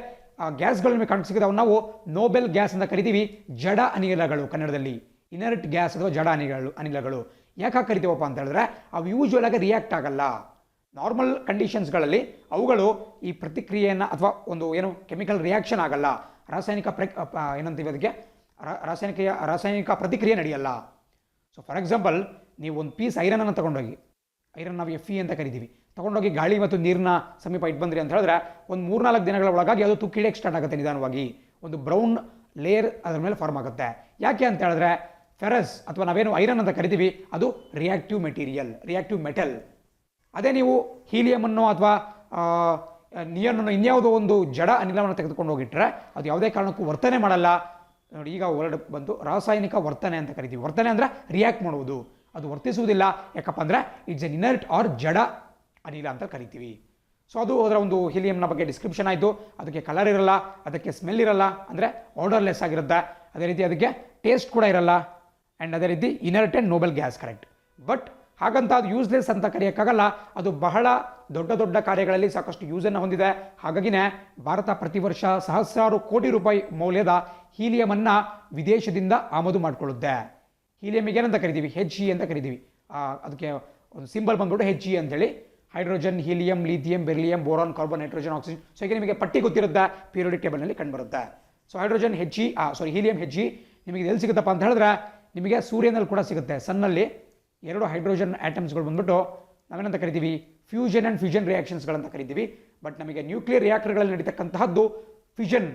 Speaker 1: ಗ್ಯಾಸ್ಗಳು ನಿಮಗೆ ಕಾಣ ಸಿಗುತ್ತೆ. ಅವು ನಾವು ನೋಬೆಲ್ ಗ್ಯಾಸ್ ಅಂತ ಕರಿತೀವಿ. ಜಡ ಅನಿಲಗಳು ಕನ್ನಡದಲ್ಲಿ, ಇನರ್ಟ್ ಗ್ಯಾಸ್ ಅಥವಾ ಜಡ ಅನಿಲಗಳು. ಯಾಕೆ ಕರಿತೀವಪ್ಪ ಅಂತ ಹೇಳಿದ್ರೆ, ಅವು ಯೂಶುವಲ್ ಆಗಿ ರಿಯಾಕ್ಟ್ ಆಗಲ್ಲ. ನಾರ್ಮಲ್ ಕಂಡೀಷನ್ಸ್ಗಳಲ್ಲಿ ಅವುಗಳು ಈ ಪ್ರತಿಕ್ರಿಯೆಯನ್ನು ಅಥವಾ ಒಂದು ಏನು ಕೆಮಿಕಲ್ ರಿಯಾಕ್ಷನ್ ಆಗಲ್ಲ, ಏನಂತೀವಿ ಅದಕ್ಕೆ, ರಾಸಾಯನಿಕ ಪ್ರತಿಕ್ರಿಯೆ ನಡೆಯಲ್ಲ. ಸೊ ಫಾರ್ ಎಕ್ಸಾಂಪಲ್, ನೀವು ಒಂದು ಪೀಸ್ ಐರನನ್ನು ತಗೊಂಡೋಗಿ, ಐರನ್ ನಾವು Fe ಅಂತ ಕರಿತೀವಿ, ತಗೊಂಡೋಗಿ ಗಾಳಿ ಮತ್ತು ನೀರಿನ ಸಮೀಪ ಇಟ್ಟು ಬಂದ್ರಿ ಅಂತ ಹೇಳಿದ್ರೆ ಒಂದು 3-4 ದಿನಗಳ ಒಳಗಾಗಿ ಅದು ತುಕ್ಕಿಳಿಯಕ್ಕೆ ಸ್ಟಾರ್ಟ್ ಆಗುತ್ತೆ. ನಿಧಾನವಾಗಿ ಒಂದು ಬ್ರೌನ್ ಲೇಯರ್ ಅದರ ಮೇಲೆ ಫಾರ್ಮ್ ಆಗುತ್ತೆ. ಯಾಕೆ ಅಂತ ಹೇಳಿದ್ರೆ, ಫೆರಸ್ ಅಥವಾ ನಾವೇನು ಐರನ್ ಅಂತ ಕರಿತೀವಿ ಅದು ರಿಯಾಕ್ಟಿವ್ ಮೆಟಲ್. ಅದೇ ನೀವು ಹೀಲಿಯಮನ್ನು ಅಥವಾ ನಿಯನನ್ನು ಇನ್ಯಾವುದೋ ಒಂದು ಜಡ ಅನಿಲವನ್ನು ತೆಗೆದುಕೊಂಡು ಹೋಗಿಟ್ರೆ ಅದು ಯಾವುದೇ ಕಾರಣಕ್ಕೂ ವರ್ತನೆ ಮಾಡಲ್ಲ. ನೋಡಿ, ಈಗ ವರ್ಡ್ ಬಂತು ರಾಸಾಯನಿಕ ವರ್ತನೆ ಅಂತ ಕರಿತೀವಿ. ವರ್ತನೆ ಅಂದರೆ ರಿಯಾಕ್ಟ್ ಮಾಡುವುದು, ಅದು ವರ್ತಿಸುವುದಿಲ್ಲ. ಯಾಕಪ್ಪ ಅಂದರೆ ಇಟ್ಸ್ ಎನ್ ಇನರ್ಟ್ ಆರ್ ಜಡ ಅನಿಲ ಅಂತ ಕರಿತೀವಿ. ಸೊ ಅದು ಅದರ ಒಂದು ಹೀಲಿಯಂನ ಬಗ್ಗೆ ಡಿಸ್ಕ್ರಿಪ್ಷನ್ ಆಯಿತು. ಅದಕ್ಕೆ ಕಲರ್ ಇರಲ್ಲ, ಅದಕ್ಕೆ ಸ್ಮೆಲ್ ಇರಲ್ಲ, ಅಂದರೆ ಆರ್ಡರ್ಲೆಸ್ ಆಗಿರುತ್ತೆ. ಅದೇ ರೀತಿ ಅದಕ್ಕೆ ಟೇಸ್ಟ್ ಕೂಡ ಇರಲ್ಲ. ಆ್ಯಂಡ್ ಅದೇ ರೀತಿ inert and Nobel gas, correct. But ಹಾಗಂತ ಅದು ಯೂಸ್ಲೆಸ್ ಅಂತ ಕರೆಯೋಕ್ಕಾಗಲ್ಲ. ಅದು ಬಹಳ ದೊಡ್ಡ ಕಾರ್ಯಗಳಲ್ಲಿ ಸಾಕಷ್ಟು ಯೂಸನ್ನು ಹೊಂದಿದೆ. ಹಾಗಾಗಿನೇ ಭಾರತ ಪ್ರತಿ ವರ್ಷ ಸಹಸ್ರಾರು ಕೋಟಿ ರೂಪಾಯಿ ಮೌಲ್ಯದ ಹೀಲಿಯಮನ್ನು ವಿದೇಶದಿಂದ ಆಮದು ಮಾಡಿಕೊಳ್ಳುತ್ತೆ. ಹೀಲಿಯಮಿಗೆ ಏನಂತ ಕರಿತೀವಿ, HE ಅಂತ ಕರಿತೀವಿ. ಅದಕ್ಕೆ ಒಂದು ಸಿಂಬಲ್ ಬಂದ್ಬಿಟ್ಟು HE ಅಂತೇಳಿ. Hydrogen, helium, lithium, beryllium, boron, carbon, nitrogen, oxygen. So ಈಗ ನಿಮಗೆ ಪಟ್ಟಿ ಗೊತ್ತಿರುತ್ತೆ, ಪೀರಿಯೋಡಿಕ್ ಟೇಬಲ್ನಲ್ಲಿ ಕಂಡುಬರುತ್ತೆ. ಸೊ ಹೈಡ್ರೋಜನ್ ಹೀಲಿಯಂ HE ನಿಮಗೆ ಎಲ್ಲಿ ಸಿಗುತ್ತಪ್ಪ ಅಂತ ಹೇಳಿದ್ರೆ, ನಿಮಗೆ ಸೂರ್ಯನಲ್ಲಿ ಕೂಡ ಸಿಗುತ್ತೆ. ಸನ್ನಲ್ಲಿ 2 ಹೈಡ್ರೋಜನ್ ಆಟಮ್ಸ್ಗಳು ಬಂದ್ಬಿಟ್ಟು ನಾವೇನಂತ ಕರಿತೀವಿ, ಫ್ಯೂಷನ್ ಆ್ಯಂಡ್ ಫ್ಯೂಷನ್ ರಿಯಾಕ್ಷನ್ಸ್ಗಳಂತ ಕರಿತೀವಿ. ಬಟ್ ನಮಗೆ ನ್ಯೂಕ್ಲಿಯರ್ ರಿಯಾಕ್ಟರ್ಗಳಲ್ಲಿ ನಡೀತಕ್ಕಂತಹದ್ದು ಫಿಷನ್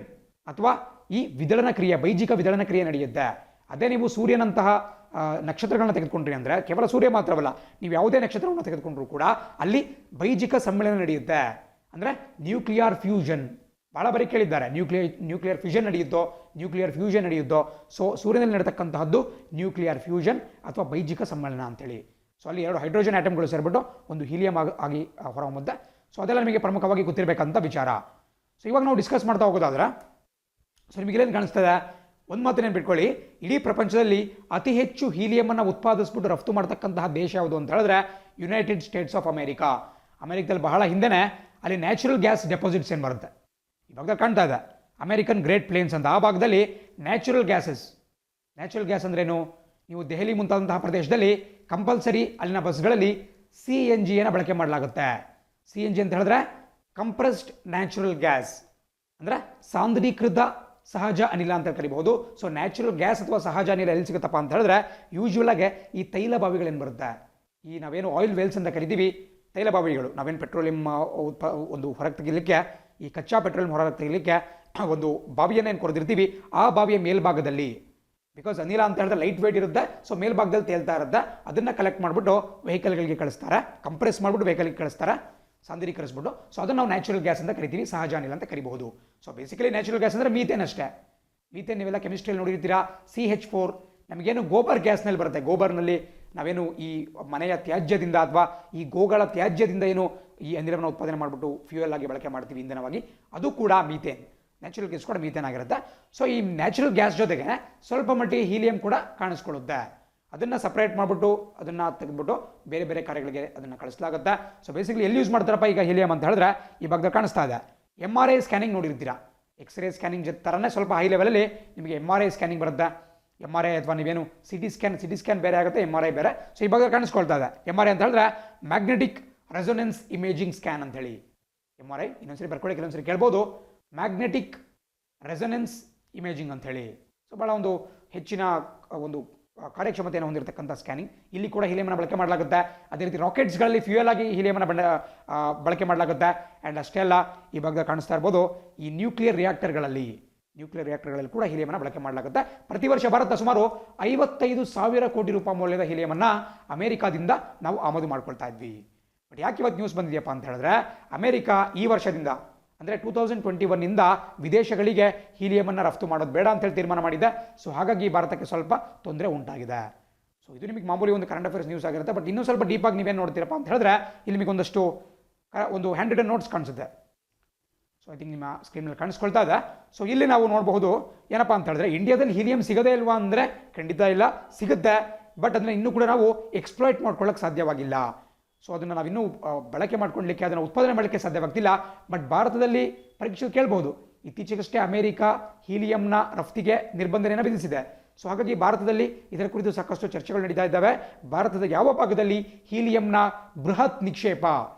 Speaker 1: ಅಥವಾ ಈ ವಿದಳನ ಕ್ರಿಯೆ, ಬೈಜಿಕ ವಿದಳನ ಕ್ರಿಯೆ ನಡೆಯುತ್ತೆ. ಅದೇ ನೀವು ಸೂರ್ಯನಂತಹ ನಕ್ಷತ್ರಗಳನ್ನ ತೆಗೆದುಕೊಂಡ್ರಿ ಅಂದರೆ, ಕೇವಲ ಸೂರ್ಯ ಮಾತ್ರವಲ್ಲ, ನೀವು ಯಾವುದೇ ನಕ್ಷತ್ರವನ್ನು ತೆಗೆದುಕೊಂಡ್ರೂ ಕೂಡ ಅಲ್ಲಿ ಬೈಜಿಕ ಸಮ್ಮಿಳನ ನಡೆಯುತ್ತೆ. ಅಂದರೆ ನ್ಯೂಕ್ಲಿಯರ್ ಫ್ಯೂಷನ್ ಭಾಳ ಬರೀ ಕೇಳಿದ್ದಾರೆ. ನ್ಯೂಕ್ಲಿಯರ್ ಫ್ಯೂಷನ್ ನಡೆಯುತ್ತೋ, ನ್ಯೂಕ್ಲಿಯರ್ ಫ್ಯೂಷನ್ ನಡೆಯುತ್ತೋ. ಸೊ ಸೂರ್ಯನಲ್ಲಿ ನಡೆತಕ್ಕಂತಹದ್ದು ನ್ಯೂಕ್ಲಿಯರ್ ಫ್ಯೂಷನ್ ಅಥವಾ ಬೈಜಿಕ ಸಮ್ಮಿಳನ ಅಂತೇಳಿ. ಸೊ ಅಲ್ಲಿ 2 ಹೈಡ್ರೋಜನ್ ಆಟಮ್ಗಳು ಸೇರಿಬಿಟ್ಟು ಒಂದು ಹೀಲಿಯಂ ಆಗಿ ಹೊರಹೊಮ್ಮುತ್ತೆ. ಸೊ ಅದೆಲ್ಲ ನಿಮಗೆ ಪ್ರಮುಖವಾಗಿ ಗೊತ್ತಿರಬೇಕಂತ ವಿಚಾರ. ಸೊ ಇವಾಗ ನಾವು ಡಿಸ್ಕಸ್ ಮಾಡ್ತಾ ಹೋಗೋದಾದ್ರೆ, ಸೊ ನಿಮಗೇನು ಕಾಣಿಸ್ತದೆ, ಒಂದು ಮಾತು ನೆನ್ಪಿಟ್ಕೊಳ್ಳಿ, ಇಡೀ ಪ್ರಪಂಚದಲ್ಲಿ ಅತಿ ಹೆಚ್ಚು ಹೀಲಿಯಮನ್ನು ಉತ್ಪಾದಿಸ್ಬಿಟ್ಟು ರಫ್ತು ಮಾಡ್ತಕ್ಕಂತಹ ದೇಶ ಯಾವುದು ಅಂತ ಹೇಳಿದ್ರೆ ಯುನೈಟೆಡ್ ಸ್ಟೇಟ್ಸ್ ಆಫ್ ಅಮೆರಿಕಾ. ಅಮೆರಿಕದಲ್ಲಿ ಬಹಳ ಹಿಂದೆನೇ ಅಲ್ಲಿ ನ್ಯಾಚುರಲ್ ಗ್ಯಾಸ್ ಡೆಪಾಸಿಟ್ಸ್ ಏನು ಬರುತ್ತೆ, ಇವಾಗ ಕಾಣ್ತಾ ಇದೆ ಅಮೆರಿಕನ್ ಗ್ರೇಟ್ ಪ್ಲೇನ್ಸ್ ಅಂತ. ಆ ಭಾಗದಲ್ಲಿ ನ್ಯಾಚುರಲ್ ಗ್ಯಾಸ್ ಅಂದ್ರೇನು, ನೀವು ದೆಹಲಿ ಮುಂತಾದಂತಹ ಪ್ರದೇಶದಲ್ಲಿ ಕಂಪಲ್ಸರಿ ಅಲ್ಲಿನ ಬಸ್ಗಳಲ್ಲಿ CNGಯನ್ನು ಬಳಕೆ ಮಾಡಲಾಗುತ್ತೆ. CNG ಅಂತ ಹೇಳಿದ್ರೆ ಕಂಪ್ರೆಸ್ಡ್ ನ್ಯಾಚುರಲ್ ಗ್ಯಾಸ್, ಅಂದರೆ ಸಾಂದ್ರೀಕೃತ ಸಹಜ ಅನಿಲ ಅಂತ ಕರಿಬಹುದು. ಸೊ ನ್ಯಾಚುರಲ್ ಗ್ಯಾಸ್ ಅಥವಾ ಸಹಜ ಅನಿಲ ಎಲ್ಲಿ ಸಿಗುತ್ತಪ್ಪ ಅಂತ ಹೇಳಿದ್ರೆ ಯೂಶುವಲ್ ಆಗಿ ಈ ತೈಲ ಬಾವಿಗಳೇನು ಬರುತ್ತೆ, ಈ ನಾವೇನು ಆಯಿಲ್ ವೆಲ್ಸ್ ಅಂತ ಕರಿತೀವಿ, ತೈಲ ಬಾವಿಗಳು, ನಾವೇನು ಪೆಟ್ರೋಲಿಯಂ ಒಂದು ಹೊರಗೆ ತೆಗಿಲಿಕ್ಕೆ, ಈ ಕಚ್ಚಾ ಪೆಟ್ರೋಲಿಯಂ ಹೊರಗೆ ತೆಗಿಲಿಕ್ಕೆ ಒಂದು ಬಾವಿಯನ್ನು ಏನು ಕೊರೆದಿರ್ತೀವಿ, ಆ ಬಾವಿಯ ಮೇಲ್ಭಾಗದಲ್ಲಿ, ಬಿಕಾಸ್ ಅನಿಲ ಅಂತ ಹೇಳಿದ್ರೆ ಲೈಟ್ ವೇಟ್ ಇರುತ್ತೆ, ಸೊ ಮೇಲ್ಭಾಗದಲ್ಲಿ ತೇಲ್ತಾ ಇರುತ್ತೆ, ಅದನ್ನು ಕಲೆಕ್ಟ್ ಮಾಡಿಬಿಟ್ಟು ವೆಹಿಕಲ್ಗಳಿಗೆ ಕಳಿಸ್ತಾರೆ, ಕಂಪ್ರೆಸ್ ಮಾಡಿಬಿಟ್ಟು ವೆಹಿಕಲ್ಗೆ ಕಳಿಸ್ತಾರೆ, ಸಾಂದ್ರೀಕರಿಸ್ಬಿಟ್ಟು. ಸೊ ಅದನ್ನು ನಾವು ನ್ಯಾಚುರಲ್ ಗ್ಯಾಸ್ ಅಂತ ಕರಿತೀವಿ, ಸಹಜ ಅನಿಲ ಅಂತ ಕರಿಬಹುದು. ಸೊ ಬೇಸಿಕಲಿ ನ್ಯಾಚುರಲ್ ಗ್ಯಾಸ್ ಅಂದರೆ ಮೀಥೇನ್ ಅಷ್ಟೇ. ಮೀಥೇನ್ ನೀವೆಲ್ಲ ಕೆಮಿಸ್ಟ್ರಿಯಲ್ಲಿ ನೋಡಿರ್ತೀರಾ, CH4. ನಮಗೇನು ಗೋಬರ್ ಗ್ಯಾಸ್ನಲ್ಲಿ ಬರುತ್ತೆ, ಗೋಬರ್ನಲ್ಲಿ ನಾವೇನು ಈ ಮನೆಯ ತ್ಯಾಜ್ಯದಿಂದ ಅಥವಾ ಈ ಗೋಗಳ ತ್ಯಾಜ್ಯದಿಂದ ಏನು ಈ ಅನಿಲವನ್ನು ಉತ್ಪಾದನೆ ಮಾಡಿಬಿಟ್ಟು ಫ್ಯೂಯಲ್ ಆಗಿ ಬಳಕೆ ಮಾಡ್ತೀವಿ, ಇಂಧನವಾಗಿ, ಅದು ಕೂಡ ಮೀಥೇನ್. ನ್ಯಾಚುರಲ್ ಗ್ಯಾಸ್ ಕೂಡ ಮೀಥೇನ್ ಆಗಿರುತ್ತೆ. ಸೊ ಈ ನ್ಯಾಚುರಲ್ ಗ್ಯಾಸ್ ಜೊತೆಗೆ ಸ್ವಲ್ಪ ಮಟ್ಟಿಗೆ ಹೀಲಿಯಂ ಕೂಡ ಕಾಣಿಸ್ಕೊಳ್ಳುತ್ತೆ. ಅದನ್ನು ಸಪ್ರೇಟ್ ಮಾಡಿಬಿಟ್ಟು ಅದನ್ನು ತೆಗೆದುಬಿಟ್ಟು ಬೇರೆ ಬೇರೆ ಕಾರ್ಯಗಳಿಗೆ ಅದನ್ನು ಕಳಿಸಲಾಗುತ್ತೆ. ಸೊ ಬೇಸಿಕಲಿ ಎಲ್ಲಿ ಯೂಸ್ ಮಾಡ್ತಾರಪ್ಪ ಈಗ ಹೀಲಿಯಂ ಅಂತ ಹೇಳಿದ್ರೆ ಈ ಭಾಗದಲ್ಲಿ ಕಾಣಿಸ್ತಾ ಇದೆ. MRI ಸ್ಕ್ಯಾನಿಂಗ್ ನೋಡಿರ್ತೀರಾ, ಎಕ್ಸ್ರೇ ಸ್ಕ್ಯಾನಿಂಗ್ ಥರನೇ ಸ್ವಲ್ಪ ಹೈ ಲೆವೆಲಲ್ಲಿ ನಿಮಗೆ MRI ಸ್ಕ್ಯಾನಿಂಗ್ ಬರುತ್ತೆ. MRI ಅಥವಾ ನೀವೇನು ಸಿಟಿ ಸ್ಕ್ಯಾನ್ ಬೇರೆ ಆಗುತ್ತೆ, MRI ಬೇರೆ. ಸೊ ಈ ಭಾಗದಲ್ಲಿ ಕಾಣಿಸ್ಕೊಳ್ತಾ ಇದೆ. MRI ಅಂತ ಹೇಳಿದ್ರೆ ಮ್ಯಾಗ್ನೆಟಿಕ್ ರೆಸೊನೆನ್ಸ್ ಇಮೇಜಿಂಗ್ ಸ್ಕ್ಯಾನ್ ಅಂತ ಹೇಳಿ. MRI ಇನ್ನೊಂದ್ಸರಿ ಬರ್ಕೊಳ್ಳಿ, ಕೆಲವೊಂದ್ಸರಿ ಕೇಳ್ಬೋದು, ಮ್ಯಾಗ್ನೆಟಿಕ್ ರೆಸೊನೆನ್ಸ್ ಇಮೇಜಿಂಗ್ ಅಂತ ಹೇಳಿ. ಸೊ ಭಾಳ ಒಂದು ಹೆಚ್ಚಿನ ಒಂದು ಕಾರ್ಯಕ್ಷಮತೆಯನ್ನು ಹೊಂದಿರತಕ್ಕಂಥ ಸ್ಕ್ಯಾನಿಂಗ್. ಇಲ್ಲಿ ಕೂಡ ಹೀಲಿಯಮನ್ನು ಬಳಕೆ ಮಾಡಲಾಗುತ್ತೆ. ಅದೇ ರೀತಿ ರಾಕೆಟ್ಸ್ಗಳಲ್ಲಿ ಫ್ಯೂಯಲ್ ಆಗಿ ಹೀಲಿಯಮನ್ನು ಬಳಕೆ ಮಾಡಲಾಗುತ್ತೆ. ಆ್ಯಂಡ್ ಅಷ್ಟೇ ಅಲ್ಲ, ಈ ಭಾಗದಲ್ಲಿ ಕಾಣಿಸ್ತಾ ಇರ್ಬೋದು, ಈ ನ್ಯೂಕ್ಲಿಯರ್ ರಿಯಾಕ್ಟರ್ಗಳಲ್ಲಿ ಕೂಡ ಹೀಲಿಯಮನ್ನು ಬಳಕೆ ಮಾಡಲಾಗುತ್ತೆ. ಪ್ರತಿ ವರ್ಷ ಭಾರತ ಸುಮಾರು 55,000 ಕೋಟಿ ರೂಪಾಯಿ ಮೌಲ್ಯದ ಹೀಲಿಯಮನ್ನು ಅಮೆರಿಕಾದಿಂದ ನಾವು ಆಮದು ಮಾಡ್ಕೊಳ್ತಾ ಇದ್ವಿ. ಬಟ್ ಯಾಕೆ ಇವತ್ತು ನ್ಯೂಸ್ ಬಂದಿದೆಯಪ್ಪ ಅಂತ ಹೇಳಿದ್ರೆ, ಅಮೆರಿಕ ಈ ವರ್ಷದಿಂದ ಅಂದರೆ 2021 ವಿದೇಶಗಳಿಗೆ ಹೀಲಿಯಮನ್ನು ರಫ್ತು ಮಾಡೋದು ಬೇಡ ಅಂತೇಳಿ ತೀರ್ಮಾನ ಮಾಡಿದೆ. ಸೊ ಹಾಗಾಗಿ ಭಾರತಕ್ಕೆ ಸ್ವಲ್ಪ ತೊಂದರೆ ಉಂಟಾಗಿದೆ. ಸೊ ಇದು ನಿಮಗೆ ಮಾಮೂಲಿ ಒಂದು ಕರೆಂಟ್ ಅಫೇರ್ಸ್ ನ್ಯೂಸ್ ಆಗಿರುತ್ತೆ. ಬಟ್ ಇನ್ನೂ ಸ್ವಲ್ಪ ಡೀಪಾಗಿ ನೀವೇನು ನೋಡ್ತೀರಪ್ಪ ಅಂತ ಹೇಳಿದ್ರೆ, ಇಲ್ಲಿ ನಿಮಗೆ ಒಂದು ಹ್ಯಾಂಡ್ ರಿಟನ್ ನೋಟ್ಸ್ ಕಾಣಿಸುತ್ತೆ. ಸೊ ಐ ಥಿಂಕ್ ನಿಮ್ಮ ಸ್ಕ್ರೀನಲ್ಲಿ ಕಾಣಿಸ್ಕೊಳ್ತಾ ಇದೆ. ಸೊ ಇಲ್ಲಿ ನಾವು ನೋಡಬಹುದು ಏನಪ್ಪ ಅಂತ ಹೇಳಿದ್ರೆ, ಇಂಡಿಯಾದಲ್ಲಿ ಹೀಲಿಯಂ ಸಿಗದೇ ಇಲ್ವಾ ಅಂದರೆ ಖಂಡಿತ ಇಲ್ಲ, ಸಿಗುತ್ತೆ. ಬಟ್ ಅದನ್ನು ಇನ್ನೂ ಕೂಡ ನಾವು ಎಕ್ಸ್ಪ್ಲಾಯ್ಟ್ ಮಾಡ್ಕೊಳ್ಳೋಕೆ ಸಾಧ್ಯವಾಗಿಲ್ಲ. ಸೊ ಅದನ್ನು ನಾವಿನ್ನೂ ಬಳಕೆ ಮಾಡ್ಕೊಳ್ಳಲಿಕ್ಕೆ, ಅದನ್ನು ಉತ್ಪಾದನೆ ಮಾಡಲಿಕ್ಕೆ ಸಾಧ್ಯವಾಗ್ತಿಲ್ಲ. ಬಟ್ ಭಾರತದಲ್ಲಿ ಪರೀಕ್ಷೆ ಕೇಳಬಹುದು, ಇತ್ತೀಚೆಗಷ್ಟೇ ಅಮೆರಿಕ ಹೀಲಿಯಂನ ರಫ್ತಿಗೆ ನಿರ್ಬಂಧನೆಯನ್ನು ವಿಧಿಸಿದೆ. ಸೊ ಹಾಗಾಗಿ ಭಾರತದಲ್ಲಿ ಇದರ ಕುರಿತು ಸಾಕಷ್ಟು ಚರ್ಚೆಗಳು ನಡೀತಾ ಇದ್ದಾವೆ. ಭಾರತದ ಯಾವ ಭಾಗದಲ್ಲಿ ಹೀಲಿಯಂನ ಬೃಹತ್ ನಿಕ್ಷೇಪ,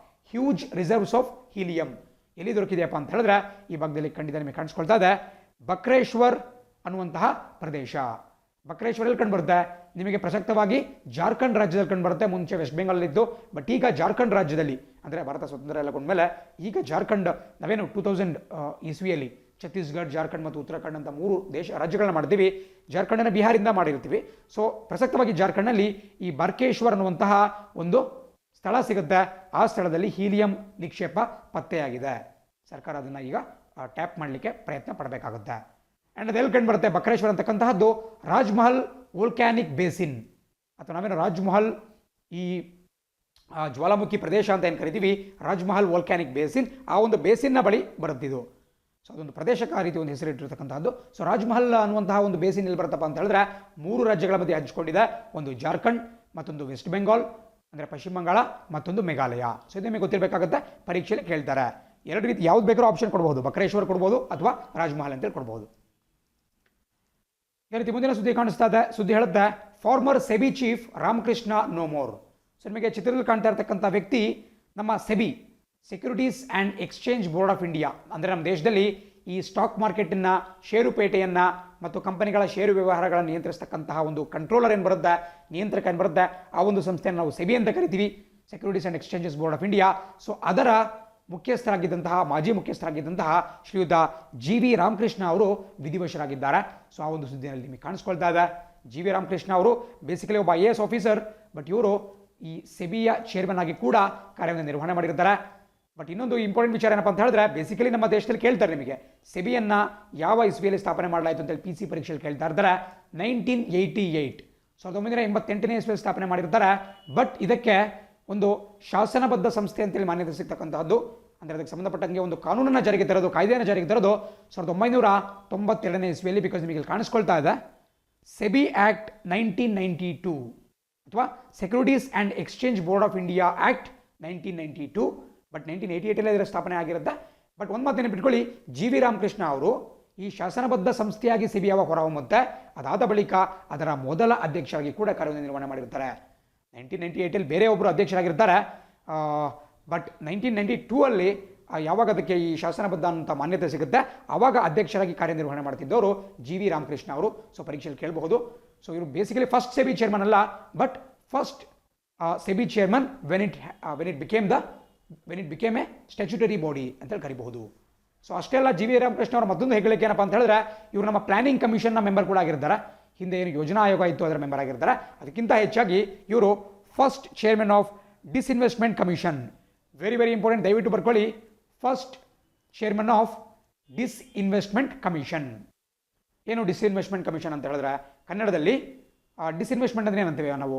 Speaker 1: ಹ್ಯೂಜ್ ರಿಸರ್ವ್ಸ್ ಆಫ್ ಹೀಲಿಯಂ ಎಲ್ಲಿ ದೊರಕಿದೆಯಪ್ಪ ಅಂತ ಹೇಳಿದ್ರೆ, ಈ ಭಾಗದಲ್ಲಿ ಖಂಡಿತ ನಿಮಗೆ ಕಾಣಿಸ್ಕೊಳ್ತಾ ಇದೆ. ಬಕ್ರೇಶ್ವರ್ ಅನ್ನುವಂತಹ ಪ್ರದೇಶ. ಬಕ್ರೇಶ್ವರಲ್ಲಿ ಕಂಡುಬರುತ್ತೆ ನಿಮಗೆ ಪ್ರಸಕ್ತವಾಗಿ ಜಾರ್ಖಂಡ್ ರಾಜ್ಯದಲ್ಲಿ ಕಂಡುಬರುತ್ತೆ. ಮುಂಚೆ ವೆಸ್ಟ್ ಬೆಂಗಾಲಲ್ಲಿದ್ದು, ಬಟ್ ಈಗ ಜಾರ್ಖಂಡ್ ರಾಜ್ಯದಲ್ಲಿ, ಅಂದರೆ ಭಾರತ ಸ್ವತಂತ್ರ ಎಲ್ಲ ಕೊಂಡ್ಮೇಲೆ ಈಗ ಜಾರ್ಖಂಡ್, ನಾವೇನು 2000 ಇಸ್ವಿಯಲ್ಲಿ ಛತ್ತೀಸ್ಗಢ, ಜಾರ್ಖಂಡ್ ಮತ್ತು ಉತ್ತರಾಖಂಡ್ ಅಂತ 3 ರಾಜ್ಯಗಳನ್ನ ಮಾಡ್ತೀವಿ. ಜಾರ್ಖಂಡನ್ನು ಬಿಹಾರಿಂದ ಮಾಡಿರ್ತೀವಿ. ಸೊ ಪ್ರಸಕ್ತವಾಗಿ ಜಾರ್ಖಂಡ್ನಲ್ಲಿ ಈ ಬರ್ಕೇಶ್ವರ್ ಅನ್ನುವಂತಹ ಒಂದು ಸ್ಥಳ ಸಿಗುತ್ತೆ. ಆ ಸ್ಥಳದಲ್ಲಿ ಹೀಲಿಯಂ ನಿಕ್ಷೇಪ ಪತ್ತೆಯಾಗಿದೆ. ಸರ್ಕಾರ ಅದನ್ನು ಈಗ ಟ್ಯಾಪ್ ಮಾಡಲಿಕ್ಕೆ ಪ್ರಯತ್ನ ಪಡಬೇಕಾಗುತ್ತೆ. ಆ್ಯಂಡ್ ಅದೆಲ್ಲಿ ಕಂಡು ಬರುತ್ತೆ ಬಕ್ರೇಶ್ವರ್ ಅಂತಕ್ಕಂತಹದ್ದು, ರಾಜ್ಮಹಲ್ ವೋಲ್ಕ್ಯಾನಿಕ್ ಬೇಸಿನ್, ಅಥವಾ ನಾವೇನು ರಾಜ್ಮಹಲ್ ಈ ಜ್ವಾಲಾಮುಖಿ ಪ್ರದೇಶ ಅಂತ ಏನು ಕರಿತೀವಿ, ರಾಜ್ಮಹಲ್ ವೋಲ್ಕ್ಯಾನಿಕ್ ಬೇಸಿನ್, ಆ ಒಂದು ಬೇಸಿನ್ನ ಬಳಿ ಬರುತ್ತಿದ್ದು. ಸೊ ಅದೊಂದು ಪ್ರದೇಶಕ್ಕೆ ಆ ರೀತಿ ಒಂದು ಹೆಸರಿಟ್ಟಿರ್ತಕ್ಕಂಥದ್ದು. ಸೊ ರಾಜ್ಮಹಲ್ ಅನ್ನುವಂತಹ ಒಂದು ಬೇಸಿನ್ ಎಲ್ಲಿ ಬರುತ್ತಪ್ಪ ಅಂತ ಹೇಳಿದ್ರೆ, 3 ರಾಜ್ಯಗಳ ಮಧ್ಯೆ ಹಂಚಿಕೊಂಡಿದೆ. ಒಂದು ಜಾರ್ಖಂಡ್, ಮತ್ತೊಂದು ವೆಸ್ಟ್ ಬೆಂಗಾಲ್ ಅಂದರೆ ಪಶ್ಚಿಮ ಬಂಗಾಳ, ಮತ್ತೊಂದು ಮೇಘಾಲಯ. ಸೊ ಇದು ನಿಮಗೆ ಗೊತ್ತಿರಬೇಕಾಗುತ್ತೆ, ಪರೀಕ್ಷೆಯಲ್ಲಿ ಕೇಳ್ತಾರೆ. 2 ರೀತಿ ಯಾವ್ದು ಬೇಕಾದ್ರೂ ಆಪ್ಷನ್ ಕೊಡ್ಬೋದು, ಬಕ್ರೇಶ್ವರ್ ಕೊಡ್ಬೋದು ಅಥವಾ ರಾಜ್ಮಹಲ್ ಅಂತೇಳಿ ಕೊಡ್ಬೋದು. ಈ ರೀತಿ ಮುಂದಿನ ಸುದ್ದಿ ಕಾಣಿಸ್ತಾ ಇದೆ. ಸುದ್ದಿ ಹೇಳುತ್ತೆ, former SEBI chief Ramakrishna no more. So ನಿಮಗೆ ಚಿತ್ರದಲ್ಲಿ ಕಾಣ್ತಾ ಇರತಕ್ಕಂಥ ವ್ಯಕ್ತಿ ನಮ್ಮ SEBI, securities and exchange board of India, ಅಂದರೆ ನಮ್ಮ ದೇಶದಲ್ಲಿ ಈ ಸ್ಟಾಕ್ ಮಾರ್ಕೆಟನ್ನು, ಷೇರುಪೇಟೆಯನ್ನು ಮತ್ತು ಕಂಪನಿಗಳ ಷೇರು ವ್ಯವಹಾರಗಳನ್ನು ನಿಯಂತ್ರಿಸ್ತಕ್ಕಂತಹ ಒಂದು ಕಂಟ್ರೋಲರ್ ಏನು ಬರುತ್ತೆ, ನಿಯಂತ್ರಕ ಏನು ಬರುತ್ತೆ, ಆ ಒಂದು ಸಂಸ್ಥೆಯನ್ನು ನಾವು ಸೆಬಿ ಅಂತ ಕರಿತೀವಿ, securities and exchanges board of India. So ಅದರ ಮುಖ್ಯಸ್ಥರಾಗಿದ್ದಂತಹ, ಮಾಜಿ ಮುಖ್ಯಸ್ಥರಾಗಿದ್ದಂತಹ ಶ್ರೀಯುತ GV ರಾಮಕೃಷ್ಣ ಅವರು ವಿಧಿವಶರಾಗಿದ್ದಾರೆ. ಸೊ ಆ ಒಂದು ಸುದ್ದಿಯಲ್ಲಿ ನಿಮಗೆ ಕಾಣಿಸ್ಕೊಳ್ತಾ ಇದೆ. GV ರಾಮಕೃಷ್ಣ ಅವರು ಬೇಸಿಕಲಿ ಒಬ್ಬ IAS ಆಫೀಸರ್, ಬಟ್ ಇವರು ಈ ಸೆಬಿಯ ಚೇರ್ಮನ್ ಆಗಿ ಕೂಡ ಕಾರ್ಯವನ್ನು ನಿರ್ವಹಣೆ ಮಾಡಿರ್ತಾರೆ. ಬಟ್ ಇನ್ನೊಂದು ಇಂಪಾರ್ಟೆಂಟ್ ವಿಚಾರ ಏನಪ್ಪ ಅಂತ ಹೇಳಿದ್ರೆ, ಬೇಸಿಕಲಿ ನಮ್ಮ ದೇಶದಲ್ಲಿ ಕೇಳ್ತಾರೆ ನಿಮಗೆ ಸೆಬಿಯನ್ನು ಯಾವ ಇಸ್ವಿಯಲ್ಲಿ ಸ್ಥಾಪನೆ ಮಾಡಲಾಯಿತು ಅಂತೇಳಿ PC ಪರೀಕ್ಷೆಯಲ್ಲಿ ಕೇಳ್ತಾ ಇರ್ತಾರೆ. 1988, 1988ನೇ ಇಸ್ವಿಯಲ್ಲಿ ಸ್ಥಾಪನೆ ಮಾಡಿರ್ತಾರೆ. ಬಟ್ ಇದಕ್ಕೆ ಒಂದು ಶಾಸನಬದ್ಧ ಸಂಸ್ಥೆ ಅಂತೇಳಿ ಮಾನ್ಯತೆ ಸಿಗ್ತಕ್ಕಂತಹದ್ದು, ಅಂದರೆ ಅದಕ್ಕೆ ಸಂಬಂಧಪಟ್ಟಂಗೆ ಒಂದು ಕಾನೂನನ್ನು ಜಾರಿಗೆ ತರೋದು, ಕಾಯ್ದೆಯನ್ನು ಜಾರಿಗೆ ತರೋದು 1992ನೇ ಇಸ್ವಿಯಲ್ಲಿ. ಬಿಕಾಸ್ ನಿಮಗೆ ಇಲ್ಲಿ ಕಾಣಿಸ್ಕೊಳ್ತಾ ಇದೆ ಸೆಬಿ ಆಕ್ಟ್ 1992 ಅಥವಾ securities and exchange board of India act 1992. But 1988 ಇದರ ಸ್ಥಾಪನೆ ಆಗಿರುತ್ತೆ. ಬಟ್ ಒಂದು ಮಾತು ನೆನಪಿಟ್ಕೊಳ್ಳಿ, GV ರಾಮಕೃಷ್ಣ ಅವರು ಈ ಶಾಸನಬದ್ಧ ಸಂಸ್ಥೆಯಾಗಿ ಸೆಬಿ ಯಾವಾಗ ಹೊರಹೊಮ್ಮುತ್ತೆ, ಅದಾದ ಬಳಿಕ ಅದರ ಮೊದಲ ಅಧ್ಯಕ್ಷರಾಗಿ ಕೂಡ ಕಾರ್ಯನಿರ್ವಹಣೆ ಮಾಡಿರ್ತಾರೆ. 1998 ಬೇರೆ ಒಬ್ಬರು ಅಧ್ಯಕ್ಷರಾಗಿರ್ತಾರೆ. ಬಟ್ 1992 ಯಾವಾಗ ಅದಕ್ಕೆ ಈ ಶಾಸನಬದ್ಧ ಅಂತ ಮಾನ್ಯತೆ ಸಿಗುತ್ತೆ, ಆವಾಗ ಅಧ್ಯಕ್ಷರಾಗಿ ಕಾರ್ಯನಿರ್ವಹಣೆ ಮಾಡ್ತಿದ್ದವರು GV ರಾಮಕೃಷ್ಣ ಅವರು. ಸೊ ಪರೀಕ್ಷೆಯಲ್ಲಿ ಕೇಳಬಹುದು. ಸೊ ಇವರು ಬೇಸಿಕಲಿ ಫಸ್ಟ್ ಸೆಬಿ ಚೇರ್ಮನ್ ಅಲ್ಲ, but first SEBI chairman when it became A statutory body ಅಂತೇಳಿ ಕರಿಬಹುದು. ಸೊ ಅಷ್ಟೇ ಅಲ್ಲ, ಜಿ ವಿ ರಾಮಕೃಷ್ಣ ಅವರ ಮತ್ತೊಂದು ಹೆಗ್ಗಳಿಕೆ ಏನಪ್ಪ ಅಂತ ಹೇಳಿದ್ರೆ ಇವರು ನಮ್ಮ ಪ್ಲಾನಿಂಗ್ ಕಮಿಷನ್ನ ಮೆಂಬರ್ ಕೂಡ ಆಗಿರ್ತಾರೆ. ಹಿಂದೆ ಏನು ಯೋಜನಾ ಆಯೋಗ ಇತ್ತು ಅದರ ಮೆಂಬರ್ ಆಗಿರ್ತಾರೆ. ಅದಕ್ಕಿಂತ ಹೆಚ್ಚಾಗಿ ಇವರು first chairman of disinvestment commission. Very very important, ದಯವಿಟ್ಟು ಬರ್ಕೊಳ್ಳಿ. First chairman of disinvestment commission. ಏನು ಡಿಸ್ಇನ್ವೆಸ್ಟ್ಮೆಂಟ್ ಕಮಿಷನ್ ಅಂತ ಹೇಳಿದ್ರೆ ಕನ್ನಡದಲ್ಲಿ ಡಿಸ್ಇನ್ವೆಸ್ಟ್ಮೆಂಟ್ ಅಂದರೆ ಏನಂತೀವಿ ನಾವು,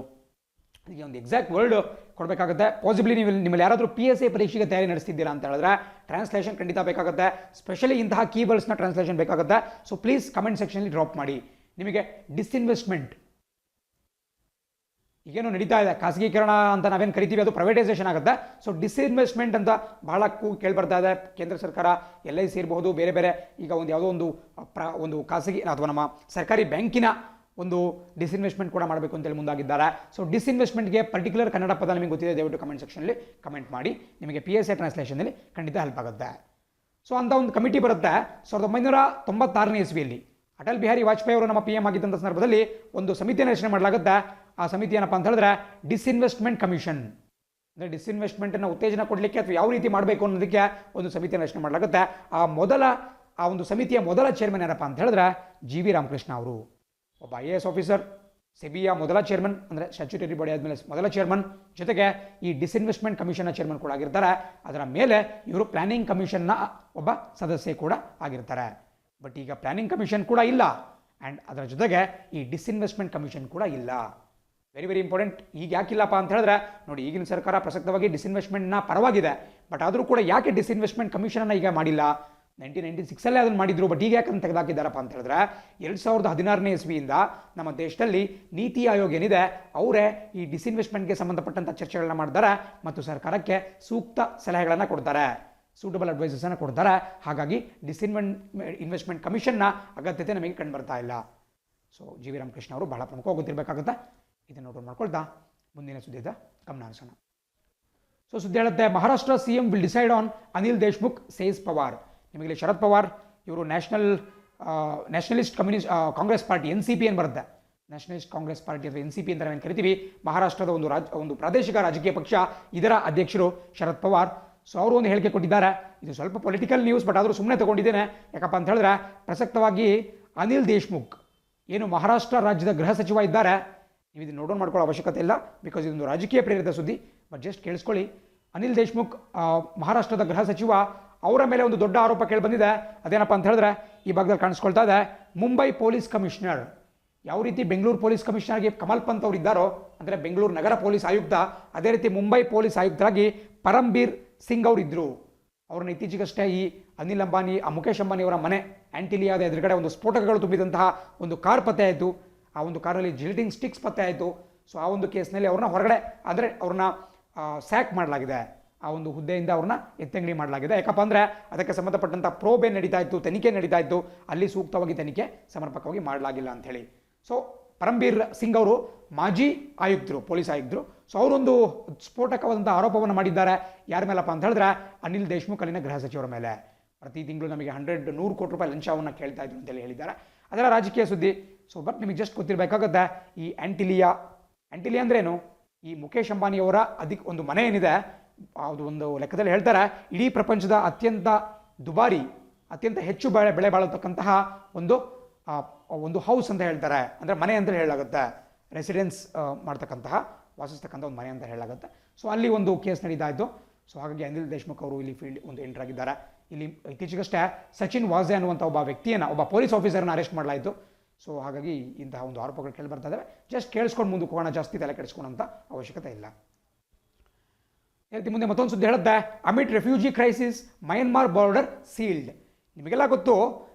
Speaker 1: ಅದಕ್ಕೆ ಒಂದು ಎಕ್ಸಾಕ್ಟ್ ವರ್ಡ್ ಕೊಡಬೇಕಾಗುತ್ತೆ. ಪಾಸಿಬ್ಲಿ ನೀವು ನಿಮ್ಮಲ್ಲಿ ಯಾರಾದರೂ PSI ಪರೀಕ್ಷೆಗೆ ತಯಾರಿ ನಡೆಸ್ತಿದ್ದೀರಾ ಅಂತ ಹೇಳಿದ್ರೆ ಟ್ರಾನ್ಸ್ಲೇಷನ್ ಖಂಡಿತ ಬೇಕಾಗುತ್ತೆ. ಸ್ಪೆಷಲಿ ಇಂತಹ ಕೀವರ್ಡ್ಸ್ನ ಟ್ರಾನ್ಸ್ಲೇಷನ್ ಬೇಕಾಗುತ್ತೆ. ಸೊ ಪ್ಲೀಸ್ ಕಮೆಂಟ್ ಸೆಕ್ಷನಲ್ಲಿ ಡ್ರಾಪ್ ಮಾಡಿ. ನಿಮಗೆ ಡಿಸ್ಇನ್ವೆಸ್ಟ್ಮೆಂಟ್ ಈಗೇನು ನಡೀತಾ ಇದೆ, ಖಾಸಗೀಕರಣ ಅಂತ ನಾವೇನು ಕರಿತೀವಿ ಅದು ಪ್ರೈವೇಟೈಸೇಷನ್ ಆಗುತ್ತೆ. ಸೊ ಡಿಸ್ಇನ್ವೆಸ್ಟ್ಮೆಂಟ್ ಅಂತ ಬಹಳ ಕೇಳಿ ಬರ್ತಾ ಇದೆ. ಕೇಂದ್ರ ಸರ್ಕಾರ LIC ಇರಬಹುದು, ಬೇರೆ ಬೇರೆ ಈಗ ಒಂದು ಯಾವುದೋ ಒಂದು ಖಾಸಗಿ ಅಥವಾ ನಮ್ಮ ಸರ್ಕಾರಿ ಬ್ಯಾಂಕಿನ ಒಂದು ಡಿಸ್ಇನ್ವೆಸ್ಟ್ಮೆಂಟ್ ಕೂಡ ಮಾಡಬೇಕು ಅಂತೇಳಿ ಮುಂದಾಗಿದ್ದಾರೆ. ಸೊ ಡಿಸ್ಇನ್ವೆಸ್ಟ್ಮೆಂಟ್ಗೆ ಪರ್ಟಿಕ್ಯುಲರ್ ಕನ್ನಡ ಪದ ನಿಮಗೆ ಗೊತ್ತಿದೆ, ದಯವಿಟ್ಟು ಕಮೆಂಟ್ ಸೆಕ್ಷನಲ್ಲಿ ಕಮೆಂಟ್ ಮಾಡಿ. ನಿಮಗೆ PSI ಟ್ರಾನ್ಸ್ಲೇಷನಲ್ಲಿ ಖಂಡಿತ ಹೆಲ್ಪ್ ಆಗುತ್ತೆ. ಸೊ ಅಂತ ಒಂದು ಕಮಿಟಿ ಬರುತ್ತೆ 1996ನೇ ಇಸ್ವಿಯಲ್ಲಿ. ಅಟಲ್ ಬಿಹಾರಿ ವಾಜಪೇಯಿ ಅವರು ನಮ್ಮ PM ಆಗಿದ್ದಂಥ ಸಂದರ್ಭದಲ್ಲಿ ಒಂದು ಸಮಿತಿಯನ್ನು ರಚನೆ ಮಾಡಲಾಗುತ್ತೆ. ಆ ಸಮಿತಿ ಏನಪ್ಪ ಅಂತ ಹೇಳಿದ್ರೆ ಡಿಸ್ಇನ್ವೆಸ್ಟ್ಮೆಂಟ್ ಕಮಿಷನ್. ಅಂದರೆ ಡಿಸ್ಇನ್ವೆಸ್ಟ್ಮೆಂಟನ್ನು ಉತ್ತೇಜನ ಕೊಡಲಿಕ್ಕೆ ಅಥವಾ ಯಾವ ರೀತಿ ಮಾಡಬೇಕು ಅನ್ನೋದಕ್ಕೆ ಒಂದು ಸಮಿತಿಯನ್ನು ರಚನೆ ಮಾಡಲಾಗುತ್ತೆ. ಆ ಒಂದು ಸಮಿತಿಯ ಮೊದಲ ಚೇರ್ಮನ್ ಏನಪ್ಪ ಅಂತ ಹೇಳಿದ್ರೆ ಜಿ ವಿ ರಾಮಕೃಷ್ಣ ಅವರು. ಒಬ್ಬ IAS ಆಫೀಸರ್, ಸೆಬಿಯ ಮೊದಲ ಚೇರ್ಮನ್, ಅಂದರೆ ಸ್ಟ್ಯಾಚ್ಯುಟರಿ ಬಾಡಿ ಆದಮೇಲೆ ಮೊದಲ ಚೇರ್ಮನ್, ಜೊತೆಗೆ ಈ ಡಿಸ್ಇನ್ವೆಸ್ಟ್ಮೆಂಟ್ ಕಮಿಷನ್ನ ಚೇರ್ಮನ್ ಕೂಡ ಆಗಿರ್ತಾರೆ. ಅದರ ಮೇಲೆ ಇವರು ಪ್ಲಾನಿಂಗ್ ಕಮಿಷನ್ನ ಒಬ್ಬ ಸದಸ್ಯೆ ಕೂಡ ಆಗಿರ್ತಾರೆ. ಬಟ್ ಈಗ ಪ್ಲಾನಿಂಗ್ ಕಮಿಷನ್ ಕೂಡ ಇಲ್ಲ, ಆ್ಯಂಡ್ ಅದರ ಜೊತೆಗೆ ಈ ಡಿಸ್ಇನ್ವೆಸ್ಟ್ಮೆಂಟ್ ಕಮಿಷನ್ ಕೂಡ ಇಲ್ಲ. Very very important. ಈಗ ಯಾಕಿಲ್ಲಪ್ಪ ಅಂತ ಹೇಳಿದ್ರೆ ನೋಡಿ, ಈಗಿನ ಸರ್ಕಾರ ಪ್ರಸಕ್ತವಾಗಿ ಡಿಸ್ಇನ್ವೆಸ್ಟ್ಮೆಂಟ್ನ ಪರವಾಗಿದೆ. ಬಟ್ ಆದರೂ ಕೂಡ ಯಾಕೆ ಡಿಸ್ಇನ್ವೆಸ್ಟ್ಮೆಂಟ್ ಕಮಿಷನನ್ನು ಈಗ ಮಾಡಿಲ್ಲ? 1996 ಅದನ್ನು ಮಾಡಿದ್ರು. ಬಟ್ ಈಗ ಯಾಕಂತ ತೆಗೆದಾಕಿದ್ದಾರಪ್ಪ ಅಂತ ಹೇಳಿದ್ರೆ 2016ನೇ ಇಸ್ವಿಯಿಂದ ನಮ್ಮ ದೇಶದಲ್ಲಿ ನೀತಿ ಆಯೋಗ ಏನಿದೆ ಅವರೇ ಈ ಡಿಸ್ಇನ್ವೆಸ್ಟ್ಮೆಂಟ್ಗೆ ಸಂಬಂಧಪಟ್ಟಂಥ ಚರ್ಚೆಗಳನ್ನ ಮಾಡ್ತಾರೆ ಮತ್ತು ಸರ್ಕಾರಕ್ಕೆ ಸೂಕ್ತ ಸಲಹೆಗಳನ್ನು ಕೊಡ್ತಾರೆ, ಸೂಟಬಲ್ ಅಡ್ವೈಸಸನ್ನು ಕೊಡ್ತಾರೆ. ಹಾಗಾಗಿ ಇನ್ವೆಸ್ಟ್ಮೆಂಟ್ ಕಮಿಷನ್ನ ಅಗತ್ಯತೆ ನಮಗೆ ಕಂಡು ಬರ್ತಾ ಇಲ್ಲ. ಸೊ ಜಿ ವಿ ರಾಮಕೃಷ್ಣ ಅವರು ಬಹಳ ಪ್ರಮುಖವಾಗಿ ಗೊತ್ತಿರಬೇಕಾಗುತ್ತೆ. ಇದನ್ನು ನೋಟ್ ಮಾಡ್ಕೊಳ್ತಾ ಮುಂದಿನ ಸುದ್ದಿದ ಗಮನ ಹರಿಸೋಣ. ಸೊ ಸುದ್ದಿ ಹೇಳುತ್ತೆ, Maharashtra CM will decide on Anil Deshmukh says Pawar. ನಿಮಗೆ ಶರದ್ ಪವಾರ್ ಇವರು ನ್ಯಾಷನಲಿಸ್ಟ್ ಕಾಂಗ್ರೆಸ್ ಪಾರ್ಟಿ NCP ಏನು ಬರುತ್ತೆ, ನ್ಯಾಷನಲಿಸ್ಟ್ ಕಾಂಗ್ರೆಸ್ ಪಾರ್ಟಿ ಅಥವಾ NCP ಅಂತ ನಾವೇನು ಕರಿತೀವಿ, ಮಹಾರಾಷ್ಟ್ರದ ಒಂದು ಪ್ರಾದೇಶಿಕ ರಾಜಕೀಯ ಪಕ್ಷ, ಇದರ ಅಧ್ಯಕ್ಷರು ಶರದ್ ಪವಾರ್. ಸೊ ಅವರು ಒಂದು ಹೇಳಿಕೆ ಕೊಟ್ಟಿದ್ದಾರೆ. ಇದು ಸ್ವಲ್ಪ ಪೊಲಿಟಿಕಲ್ ನ್ಯೂಸ್, ಬಟ್ ಆದರೂ ಸುಮ್ಮನೆ ತಗೊಂಡಿದ್ದೇನೆ. ಯಾಕಪ್ಪ ಅಂತ ಹೇಳಿದ್ರೆ ಪ್ರಸಕ್ತವಾಗಿ ಅನಿಲ್ ದೇಶ್ಮುಖ್ ಏನು ಮಹಾರಾಷ್ಟ್ರ ರಾಜ್ಯದ ಗೃಹ ಸಚಿವ ಇದ್ದಾರೆ, ನೀವು ಇದನ್ನು ನೋಡೋಣ ಮಾಡ್ಕೊಳ್ಳೋ ಅವಶ್ಯಕತೆ ಇಲ್ಲ, ಬಿಕಾಸ್ ಇದೊಂದು ರಾಜಕೀಯ ಪ್ರೇರಿತ ಸುದ್ದಿ. ಬಟ್ ಜಸ್ಟ್ ಕೇಳಿಸ್ಕೊಳ್ಳಿ. ಅನಿಲ್ ದೇಶ್ಮುಖ್ ಮಹಾರಾಷ್ಟ್ರದ ಗೃಹ ಸಚಿವ, ಅವರ ಮೇಲೆ ಒಂದು ದೊಡ್ಡ ಆರೋಪ ಕೇಳಿ ಬಂದಿದೆ. ಅದೇನಪ್ಪ ಅಂತ ಹೇಳಿದ್ರೆ ಈ ಭಾಗದಲ್ಲಿ ಕಾಣಿಸ್ಕೊಳ್ತಾ ಇದೆ, ಮುಂಬೈ ಪೊಲೀಸ್ ಕಮಿಷನರ್. ಯಾವ ರೀತಿ ಬೆಂಗಳೂರು ಪೊಲೀಸ್ ಕಮಿಷನರ್ಗೆ ಕಮಲ್ ಪಂತ್ ಅವರು ಇದ್ದಾರೋ, ಅಂದರೆ ಬೆಂಗಳೂರು ನಗರ ಪೊಲೀಸ್ ಆಯುಕ್ತ, ಅದೇ ರೀತಿ ಮುಂಬೈ ಪೊಲೀಸ್ ಆಯುಕ್ತರಾಗಿ ಪರಮ್ಬೀರ್ ಸಿಂಗ್ ಅವರು ಇದ್ದರು. ಅವ್ರನ್ನ ಇತ್ತೀಚೆಗಷ್ಟೇ ಈ ಅನಿಲ್ ಅಂಬಾನಿ, ಮುಖೇಶ್ ಅಂಬಾನಿ ಅವರ ಮನೆ ಆಂಟಿಲಿಯಾದ ಎದುರುಗಡೆ ಒಂದು ಸ್ಫೋಟಕಗಳು ತುಂಬಿದಂತಹ ಒಂದು ಕಾರ್ ಪತ್ತೆ ಆಯಿತು. ಆ ಒಂದು ಕಾರಲ್ಲಿ ಜಿಲ್ಟಿಂಗ್ ಸ್ಟಿಕ್ಸ್ ಪತ್ತೆ ಆಯಿತು. ಸೊ ಆ ಒಂದು ಕೇಸ್ನಲ್ಲಿ ಅವ್ರನ್ನ ಹೊರಗಡೆ, ಅಂದರೆ ಅವ್ರನ್ನ ಸ್ಯಾಕ್ ಮಾಡಲಾಗಿದೆ, ಆ ಒಂದು ಹುದ್ದೆಯಿಂದ ಅವ್ರನ್ನ ಎತ್ತಂಗಡಿ ಮಾಡಲಾಗಿದೆ. ಯಾಕಪ್ಪ ಅಂದರೆ ಅದಕ್ಕೆ ಸಂಬಂಧಪಟ್ಟಂಥ ಪ್ರೋಬ್ ಏನು ನಡೀತಾ ಇತ್ತು, ತನಿಖೆ ನಡೀತಾ ಇತ್ತು, ಅಲ್ಲಿ ಸೂಕ್ತವಾಗಿ ತನಿಖೆ ಸಮರ್ಪಕವಾಗಿ ಮಾಡಲಾಗಿಲ್ಲ ಅಂಥೇಳಿ. ಸೊ ಪರಮ್ಬೀರ್ ಸಿಂಗ್ ಅವರು ಮಾಜಿ ಆಯುಕ್ತರು, ಪೊಲೀಸ್ ಆಯುಕ್ತರು. ಸೊ ಅವರೊಂದು ಸ್ಫೋಟಕವಾದಂಥ ಆರೋಪವನ್ನು ಮಾಡಿದ್ದಾರೆ. ಯಾರ ಮೇಲಪ್ಪ ಅಂತ ಹೇಳಿದ್ರೆ ಅನಿಲ್ ದೇಶ್ಮುಖ್ ಅಲ್ಲಿನ ಗೃಹ ಸಚಿವರ ಮೇಲೆ. ಪ್ರತಿ ತಿಂಗಳು ನಮಗೆ 100 ಕೋಟಿ ರೂಪಾಯಿ ಲಂಚವನ್ನು ಕೇಳ್ತಾ ಇದ್ರು ಅಂತೇಳಿ ಹೇಳಿದ್ದಾರೆ. ಅದೆಲ್ಲ ರಾಜಕೀಯ ಸುದ್ದಿ. ಸೊ ಬಟ್ ನಿಮಗೆ ಜಸ್ಟ್ ಗೊತ್ತಿರಬೇಕಾಗುತ್ತೆ, ಈ ಆಂಟಿಲಿಯಾ ಅಂದ್ರೇನು, ಈ ಮುಖೇಶ್ ಅಂಬಾನಿಯವರ ಒಂದು ಮನೆ ಏನಿದೆ, ಅದು ಒಂದು ಲೆಕ್ಕದಲ್ಲಿ ಹೇಳ್ತಾರೆ ಇಡೀ ಪ್ರಪಂಚದ ಅತ್ಯಂತ ದುಬಾರಿ, ಅತ್ಯಂತ ಹೆಚ್ಚು ಬೆಳೆ ಬಾಳತಕ್ಕಂತಹ ಒಂದು ಹೌಸ್ ಅಂತ ಹೇಳ್ತಾರೆ, ಅಂದರೆ ಮನೆ ಅಂತ ಹೇಳಲಾಗುತ್ತೆ, ರೆಸಿಡೆನ್ಸ್ ಮಾಡ್ತಕ್ಕಂತಹ, ವಾಸಿಸ್ತಕ್ಕಂಥ ಒಂದು ಮನೆ ಅಂತ ಹೇಳಲಾಗುತ್ತೆ. ಸೊ ಅಲ್ಲಿ ಒಂದು ಕೇಸ್ ನಡೀತಾ ಇತ್ತು. ಸೊ ಹಾಗಾಗಿ ಅನಿಲ್ ದೇಶ್ಮುಖ್ ಅವರು ಇಲ್ಲಿ ಫೀಲ್ಡ್ ಒಂದು ಎಂಟರ್ ಆಗಿದ್ದಾರೆ. ಇಲ್ಲಿ ಇತ್ತೀಚೆಗಷ್ಟೇ ಸಚಿನ್ ವಾಜೆ ಅನ್ನುವಂಥ ಒಬ್ಬ ಪೊಲೀಸ್ ಆಫೀಸರ್ನ ಅರೆಸ್ಟ್ ಮಾಡಲಾಯಿತು. ಸೊ ಹಾಗಾಗಿ ಇಂತಹ ಒಂದು ಆರೋಪಗಳು ಕೇಳಿ ಬರ್ತಾ ಇದ್ದಾವೆ. ಜಸ್ಟ್ ಕೇಳಿಸ್ಕೊಂಡು ಮುಂದಕ್ಕೆ ಹೋಗೋಣ, ಜಾಸ್ತಿ ತಲೆ ಕೆಡಿಸ್ಕೊಳ್ಳೋಂಥ ಅವಶ್ಯಕತೆ ಇಲ್ಲ. ಮುಂದೆ ಮತ್ತೊಂದು ಸುದ್ದಿ ಹೇಳುತ್ತೆ, amid refugee crisis Myanmar border sealed. ನಿಮಗೆಲ್ಲ ಗೊತ್ತು,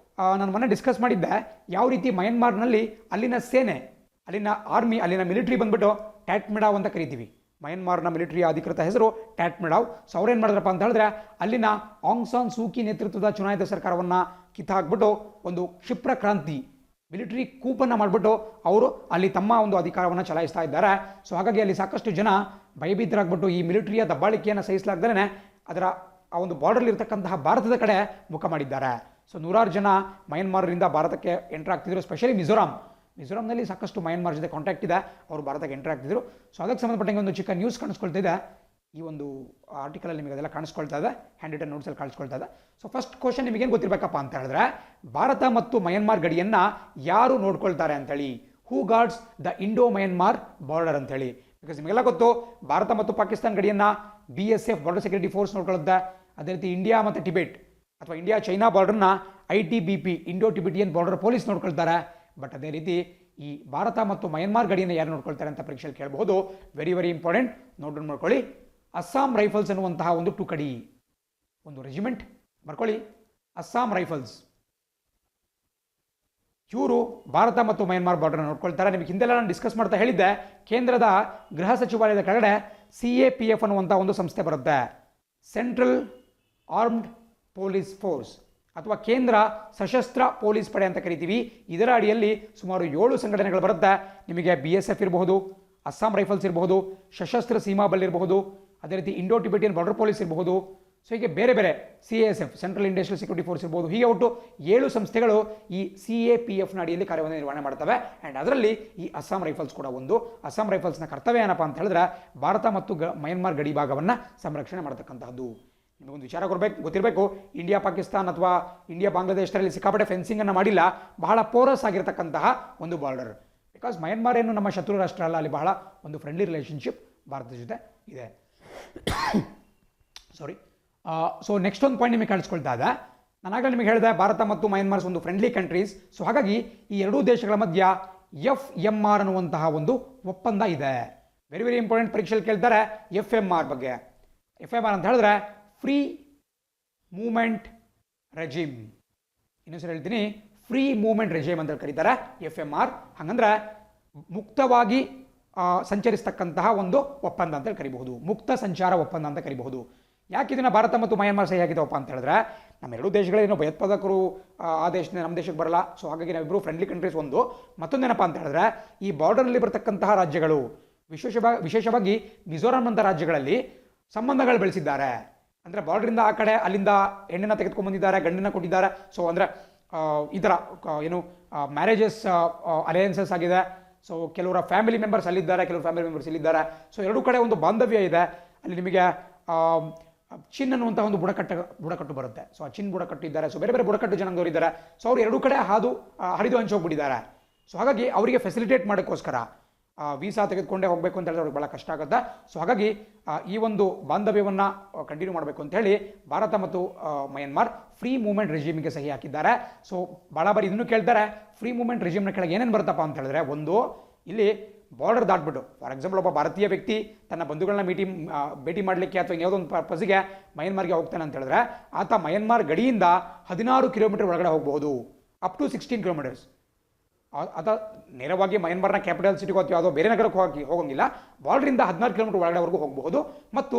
Speaker 1: ನಾನು ಮೊನ್ನೆ ಡಿಸ್ಕಸ್ ಮಾಡಿದ್ದೆ ಯಾವ ರೀತಿ ಮಯನ್ಮಾರ್ನಲ್ಲಿ ಅಲ್ಲಿನ ಸೇನೆ, ಅಲ್ಲಿನ ಆರ್ಮಿ, ಅಲ್ಲಿನ ಮಿಲಿಟರಿ ಬಂದ್ಬಿಟ್ಟು ಟ್ಯಾಟ್ಮಿಡಾವ್ ಅಂತ ಕರಿತೀವಿ. ಮಯನ್ಮಾರ್ನ ಮಿಲಿಟರಿಯ ಅಧಿಕೃತ ಹೆಸರು ಟ್ಯಾಟ್ಮಿಡಾವ್. ಸೊ ಅವ್ರೇನು ಮಾಡಿದ್ರಪ್ಪ ಅಂತ ಹೇಳಿದ್ರೆ ಅಲ್ಲಿನ ಆಂಗ್ ಸಾನ್ ಸೂಕಿ ನೇತೃತ್ವದ ಚುನಾಯಿತ ಸರ್ಕಾರವನ್ನು ಕಿತ್ತಾಕ್ಬಿಟ್ಟು ಒಂದು ಕ್ಷಿಪ್ರ ಕ್ರಾಂತಿ, ಮಿಲಿಟರಿ ಕೂಪನ್ನು ಮಾಡಿಬಿಟ್ಟು ಅವರು ಅಲ್ಲಿ ತಮ್ಮ ಒಂದು ಅಧಿಕಾರವನ್ನು ಚಲಾಯಿಸ್ತಾ ಇದ್ದಾರೆ. ಸೊ ಹಾಗಾಗಿ ಅಲ್ಲಿ ಸಾಕಷ್ಟು ಜನ ಭಯಭೀತರಾಗ್ಬಿಟ್ಟು ಈ ಮಿಲಿಟರಿಯ ದಬ್ಬಾಳಿಕೆಯನ್ನು ಸಹಿಸಲಾಗ್ದೇ ಅದರ ಆ ಒಂದು ಬಾರ್ಡರ್ಲಿ ಇರ್ತಕ್ಕಂತಹ ಭಾರತದ ಕಡೆ ಮುಖ ಮಾಡಿದ್ದಾರೆ. ಸೊ 100 ಜನ ಮಯನ್ಮಾರ್ನಿಂದ ಭಾರತಕ್ಕೆ ಎಂಟರ್ ಆಗ್ತಿದ್ರು. ಸ್ಪೆಷಲಿ ಮಿಜೋರಾಂನಲ್ಲಿ ಸಾಕಷ್ಟು ಮಯನ್ಮಾರ್ ಜೊತೆ ಕಾಂಟ್ಯಾಕ್ಟ್ ಇದೆ, ಅವರು ಭಾರತಕ್ಕೆ ಎಂಟರ್ ಆಗ್ತಿದ್ರು. ಸೊ ಅದಕ್ಕೆ ಸಂಬಂಧಪಟ್ಟಂಗೆ ಒಂದು ಚಿಕ್ಕ ನ್ಯೂಸ್ ಕಾಣಿಸ್ಕೊಳ್ತಿದೆ. ಈ ಒಂದು ಆರ್ಟಿಕಲಲ್ಲಿ ನಿಮಗೆ ಅದೆಲ್ಲ ಕಾಣಿಸ್ಕೊಳ್ತಾ ಇದೆ, ಹ್ಯಾಂಡ್ ರಿಟನ್ ನೋಟ್ಸಲ್ಲಿ ಕಾಣಿಸ್ಕೊಳ್ತಾ ಇದೆ. ಸೊ ಫಸ್ಟ್ ಕ್ವಶನ್ ನಿಮಗೇನು ಗೊತ್ತಿರಬೇಕಪ್ಪ ಅಂತ ಹೇಳಿದ್ರೆ, ಭಾರತ ಮತ್ತು ಮಯನ್ಮಾರ್ ಗಡಿಯನ್ನು ಯಾರು ನೋಡ್ಕೊಳ್ತಾರೆ ಅಂತೇಳಿ, who guards the Indo Myanmar border ಅಂತೇಳಿ. ಬಿಕಾಸ್ ನಿಮಗೆಲ್ಲ ಗೊತ್ತು, ಭಾರತ ಮತ್ತು ಪಾಕಿಸ್ತಾನ ಗಡಿಯನ್ನು BSF ಬಾರ್ಡರ್ ಸೆಕ್ಯೂರಿಟಿ ಫೋರ್ಸ್ ನೋಡ್ಕೊಳ್ಳುತ್ತೆ. ಅದೇ ರೀತಿ ಇಂಡಿಯಾ ಮತ್ತು ಟಿಬೆಟ್ ಅಥವಾ ಇಂಡಿಯಾ ಚೈನಾ ಬಾರ್ಡರ್ನ ITBP Indo Tibetan border police ನೋಡ್ಕೊಳ್ತಾರೆ. ಬಟ್ ಅದೇ ರೀತಿ ಈ ಭಾರತ ಮತ್ತು ಮಯನ್ಮಾರ್ ಗಡಿಯನ್ನು ಯಾರು ನೋಡ್ಕೊಳ್ತಾರೆ ಅಂತ ಪರೀಕ್ಷೆಯಲ್ಲಿ ಕೇಳಬಹುದು. Very very important, note down ಮಾಡ್ಕೊಳ್ಳಿ. ಅಸ್ಸಾಂ ರೈಫಲ್ಸ್ ಅನ್ನುವಂತಹ ಒಂದು ಟುಕಡಿ, ಒಂದು ರೆಜಿಮೆಂಟ್ ಬರ್ಕೊಳ್ಳಿ, ಅಸ್ಸಾಂ ರೈಫಲ್ಸ್. ಇವರು ಭಾರತ ಮತ್ತು ಮಯನ್ಮಾರ್ ಬಾರ್ಡರ್ ನೋಡ್ಕೊಳ್ತಾರೆ. ನಿಮಗೆ ಹಿಂದೆಲ್ಲ ನಾನು ಡಿಸ್ಕಸ್ ಮಾಡ್ತಾ ಹೇಳಿದ್ದೆ, ಕೇಂದ್ರದ ಗೃಹ ಸಚಿವಾಲಯದ ಕೆಳಗಡೆ CAPF ಅನ್ನುವಂಥ ಒಂದು ಸಂಸ್ಥೆ ಬರುತ್ತೆ, ಸೆಂಟ್ರಲ್ ಆರ್ಮ್ಡ್ ಪೊಲೀಸ್ ಫೋರ್ಸ್ ಅಥವಾ ಕೇಂದ್ರ ಸಶಸ್ತ್ರ ಪೊಲೀಸ್ ಪಡೆ ಅಂತ ಕರಿತೀವಿ. ಇದರ ಅಡಿಯಲ್ಲಿ ಸುಮಾರು 7 ಸಂಘಟನೆಗಳು ಬರುತ್ತೆ. ನಿಮಗೆ BSF ಇರಬಹುದು, ಅಸ್ಸಾಂ ರೈಫಲ್ಸ್ ಇರಬಹುದು, ಸಶಸ್ತ್ರ ಸೀಮಾ ಬಲ್ ಇರಬಹುದು, ಅದೇ ರೀತಿ ಇಂಡೋ ಟಿಬೆಟಿಯನ್ ಬಾರ್ಡರ್ ಪೊಲೀಸ್ ಇರಬಹುದು. ಸೊ ಹೀಗೆ ಬೇರೆ ಬೇರೆ CISF central industrial security force ಇರಬಹುದು. ಹೀಗೆ ಒಟ್ಟು 7 ಸಂಸ್ಥೆಗಳು ಈ CAPF ನ ಅಡಿಯಲ್ಲಿ ಕಾರ್ಯವನ್ನು ನಿರ್ವಹಣೆ ಮಾಡ್ತವೆ. ಆ್ಯಂಡ್ ಅದರಲ್ಲಿ ಈ ಅಸ್ಸಾಂ ರೈಫಲ್ಸ್ ಕೂಡ ಒಂದು. ಅಸ್ಸಾಂ ರೈಫಲ್ಸ್ನ ಕರ್ತವ್ಯ ಏನಪ್ಪ ಅಂತ ಹೇಳಿದ್ರೆ, ಭಾರತ ಮತ್ತು ಮಯನ್ಮಾರ್ ಗಡಿ ಭಾಗವನ್ನು ಸಂರಕ್ಷಣೆ ಮಾಡತಕ್ಕಂತಹದ್ದು. ನಿಮಗೊಂದು ವಿಚಾರ ಗೊತ್ತಿರಬೇಕು, ಇಂಡಿಯಾ ಪಾಕಿಸ್ತಾನ್ ಅಥವಾ ಇಂಡಿಯಾ ಬಾಂಗ್ಲಾದೇಶದಲ್ಲಿ ಸಿಕ್ಕಾಪಟ್ಟೆ ಫೆನ್ಸಿಂಗನ್ನು ಮಾಡಿಲ್ಲ, ಬಹಳ ಪೋರಸ್ ಆಗಿರತಕ್ಕಂತಹ ಒಂದು ಬಾರ್ಡರ್. ಬಿಕಾಸ್ ಮಯನ್ಮಾರ್ ಏನು ನಮ್ಮ ಶತ್ರು ರಾಷ್ಟ್ರ ಅಲ್ಲ, ಅಲ್ಲಿ ಬಹಳ ಒಂದು ಫ್ರೆಂಡ್ಲಿ ರಿಲೇಷನ್ಶಿಪ್ ಭಾರತದ ಜೊತೆ ಇದೆ. ಸಾರಿ. ಸೊ ನೆಕ್ಸ್ಟ್ ಒಂದು ಪಾಯಿಂಟ್ ನಿಮಗೆ ಕಾಣಿಸ್ಕೊಳ್ತಾ ಇದೆ. ನಾನಾಗಲೇ ನಿಮಗೆ ಹೇಳಿದೆ, ಭಾರತ ಮತ್ತು ಮಯನ್ಮಾರ್ಸ್ ಒಂದು ಫ್ರೆಂಡ್ಲಿ ಕಂಟ್ರೀಸ್. ಸೊ ಹಾಗಾಗಿ ಈ ಎರಡೂ ದೇಶಗಳ ಮಧ್ಯ FMR ಅನ್ನುವಂತಹ ಒಂದು ಒಪ್ಪಂದ ಇದೆ. ವೆರಿ ವೆರಿ ಇಂಪಾರ್ಟೆಂಟ್, ಪರೀಕ್ಷೆಯಲ್ಲಿ ಕೇಳ್ತಾರೆ FMR ಬಗ್ಗೆ. FMR ಅಂತ ಹೇಳಿದ್ರೆ ಫ್ರೀ ಮೂವ್ಮೆಂಟ್ ರೆಜಿಮ್. ಇನ್ನೊಂದ್ಸರಿ ಹೇಳ್ತೀನಿ, ಫ್ರೀ ಮೂವ್ಮೆಂಟ್ ರೆಜಿಮ್ ಅಂತ ಕರೀತಾರೆ FMR. ಹಾಗಂದ್ರೆ ಮುಕ್ತವಾಗಿ ಸಂಚರಿಸ್ತಕ್ಕಂತಹ ಒಂದು ಒಪ್ಪಂದ ಅಂತ ಕರಿಬಹುದು, ಮುಕ್ತ ಸಂಚಾರ ಒಪ್ಪಂದ ಅಂತ ಕರಿಬಹುದು. ಯಾಕೆ ಇದನ್ನು ಭಾರತ ಮತ್ತು ಮಯನ್ಮಾರ್ ಸಹಿ ಆಗಿದವಪ್ಪ ಅಂತ ಹೇಳಿದ್ರೆ, ನಮ್ಮ ಎರಡೂ ದೇಶಗಳೇನೋ ಭಯೋತ್ಪಾದಕರು ಆ ದೇಶದಿಂದ ನಮ್ಮ ದೇಶಕ್ಕೆ ಬರಲ್ಲ. ಸೊ ಹಾಗಾಗಿ ನಾವಿಬ್ಬರು ಫ್ರೆಂಡ್ಲಿ ಕಂಟ್ರೀಸ್. ಒಂದು ಮತ್ತೊಂದೇನಪ್ಪ ಅಂತ ಹೇಳಿದ್ರೆ, ಈ ಬಾರ್ಡರ್ನಲ್ಲಿ ಬರ್ತಕ್ಕಂತಹ ರಾಜ್ಯಗಳು, ವಿಶೇಷವಾಗಿ ಮಿಜೋರಾಂ ಅಂತ ರಾಜ್ಯಗಳಲ್ಲಿ ಸಂಬಂಧಗಳು ಬೆಳೆಸಿದ್ದಾರೆ. ಅಂದರೆ ಬಾರ್ಡ್ರಿಂದ ಆ ಕಡೆ ಅಲ್ಲಿಂದ ಹೆಣ್ಣನ್ನು ತೆಗೆದುಕೊಂಡು ಬಂದಿದ್ದಾರೆ, ಗಂಡನ್ನ ಕೊಟ್ಟಿದ್ದಾರೆ. ಸೊ ಅಂದರೆ ಈ ಥರ ಏನು ಮ್ಯಾರೇಜಸ್ ಅಲಯನ್ಸಸ್ ಆಗಿದೆ. ಸೊ ಕೆಲವರ ಫ್ಯಾಮಿಲಿ ಮೆಂಬರ್ಸ್ ಅಲ್ಲಿದ್ದಾರೆ, ಕೆಲವರು ಫ್ಯಾಮಿಲಿ ಮೆಂಬರ್ಸ್ ಇಲ್ಲಿದ್ದಾರೆ. ಸೊ ಎರಡೂ ಕಡೆ ಒಂದು ಬಾಂಧವ್ಯ ಇದೆ. ಅಲ್ಲಿ ನಿಮಗೆ ಚಿನ್ ಅನ್ನುವಂಥ ಒಂದು ಬುಡಕಟ್ಟು ಬರುತ್ತೆ. ಸೊ ಆ ಚಿನ್ ಬುಡಕಟ್ಟು ಇದ್ದಾರೆ. ಸೊ ಬೇರೆ ಬೇರೆ ಬುಡಕಟ್ಟು ಜನಾಂಗದವರು ಇದ್ದಾರೆ. ಸೊ ಅವ್ರು ಎರಡೂ ಕಡೆ ಹರಿದು ಹಂಚೋಗ್ಬಿಟ್ಟಿದ್ದಾರೆ. ಸೊ ಹಾಗಾಗಿ ಅವರಿಗೆ ಫೆಸಿಲಿಟೇಟ್ ಮಾಡೋಕ್ಕೋಸ್ಕರ ವೀಸಾ ತೆಗೆದುಕೊಂಡೇ ಹೋಗಬೇಕು ಅಂತ ಹೇಳಿದ್ರೆ ಅವ್ರಿಗೆ ಭಾಳ ಕಷ್ಟ ಆಗುತ್ತೆ. ಸೊ ಹಾಗಾಗಿ ಈ ಒಂದು ಬಾಂಧವ್ಯವನ್ನು ಕಂಟಿನ್ಯೂ ಮಾಡಬೇಕು ಅಂತ ಹೇಳಿ ಭಾರತ ಮತ್ತು ಮಯನ್ಮಾರ್ ಫ್ರೀ ಮೂವ್ಮೆಂಟ್ ರೆಜಿಮ್ಗೆ ಸಹಿ ಹಾಕಿದ್ದಾರೆ. ಸೊ ಭಾಳ ಬಾರಿ ಇದನ್ನು ಕೇಳ್ತಾರೆ, ಫ್ರೀ ಮೂವ್ಮೆಂಟ್ ರೆಜಿಮ್ನ ಕೆಳಗೆ ಏನೇನು ಬರುತ್ತಪ್ಪ ಅಂತ ಹೇಳಿದ್ರೆ, ಒಂದು ಇಲ್ಲಿ ಬಾರ್ಡರ್ ದಾಟ್ಬಿಟ್ಟು, ಫಾರ್ ಎಕ್ಸಾಂಪಲ್ ಒಬ್ಬ ಭಾರತೀಯ ವ್ಯಕ್ತಿ ತನ್ನ ಬಂಧುಗಳನ್ನ ಭೇಟಿ ಮಾಡಲಿಕ್ಕೆ ಅಥವಾ ಯಾವುದೋ ಒಂದು ಪರ್ಪಸ್ಗೆ ಮಯನ್ಮಾರ್ಗೆ ಹೋಗ್ತಾನೆ ಅಂತ ಹೇಳಿದ್ರೆ, ಆತ ಮಯನ್ಮಾರ್ ಗಡಿಯಿಂದ 16 ಕಿಲೋಮೀಟರ್ ಒಳಗಡೆ ಹೋಗಬಹುದು, ಅಪ್ ಟು 16 ಕಿಲೋಮೀಟರ್ಸ್. ಆತ ನೇರವಾಗಿ ಮಯನ್ಮಾರ್ನ ಕ್ಯಾಪಿಟಲ್ ಸಿಟಿಗೆ ಅಥವಾ ಯಾವುದೋ ಬೇರೆ ನಗರಕ್ಕೆ ಹೋಗಂಗಿಲ್ಲ, ಬಾರ್ಡ್ರಿಂದ 16 ಕಿಲೋಮೀಟರ್ ಒಳಗಡೆವರೆಗೂ ಹೋಗಬಹುದು. ಮತ್ತು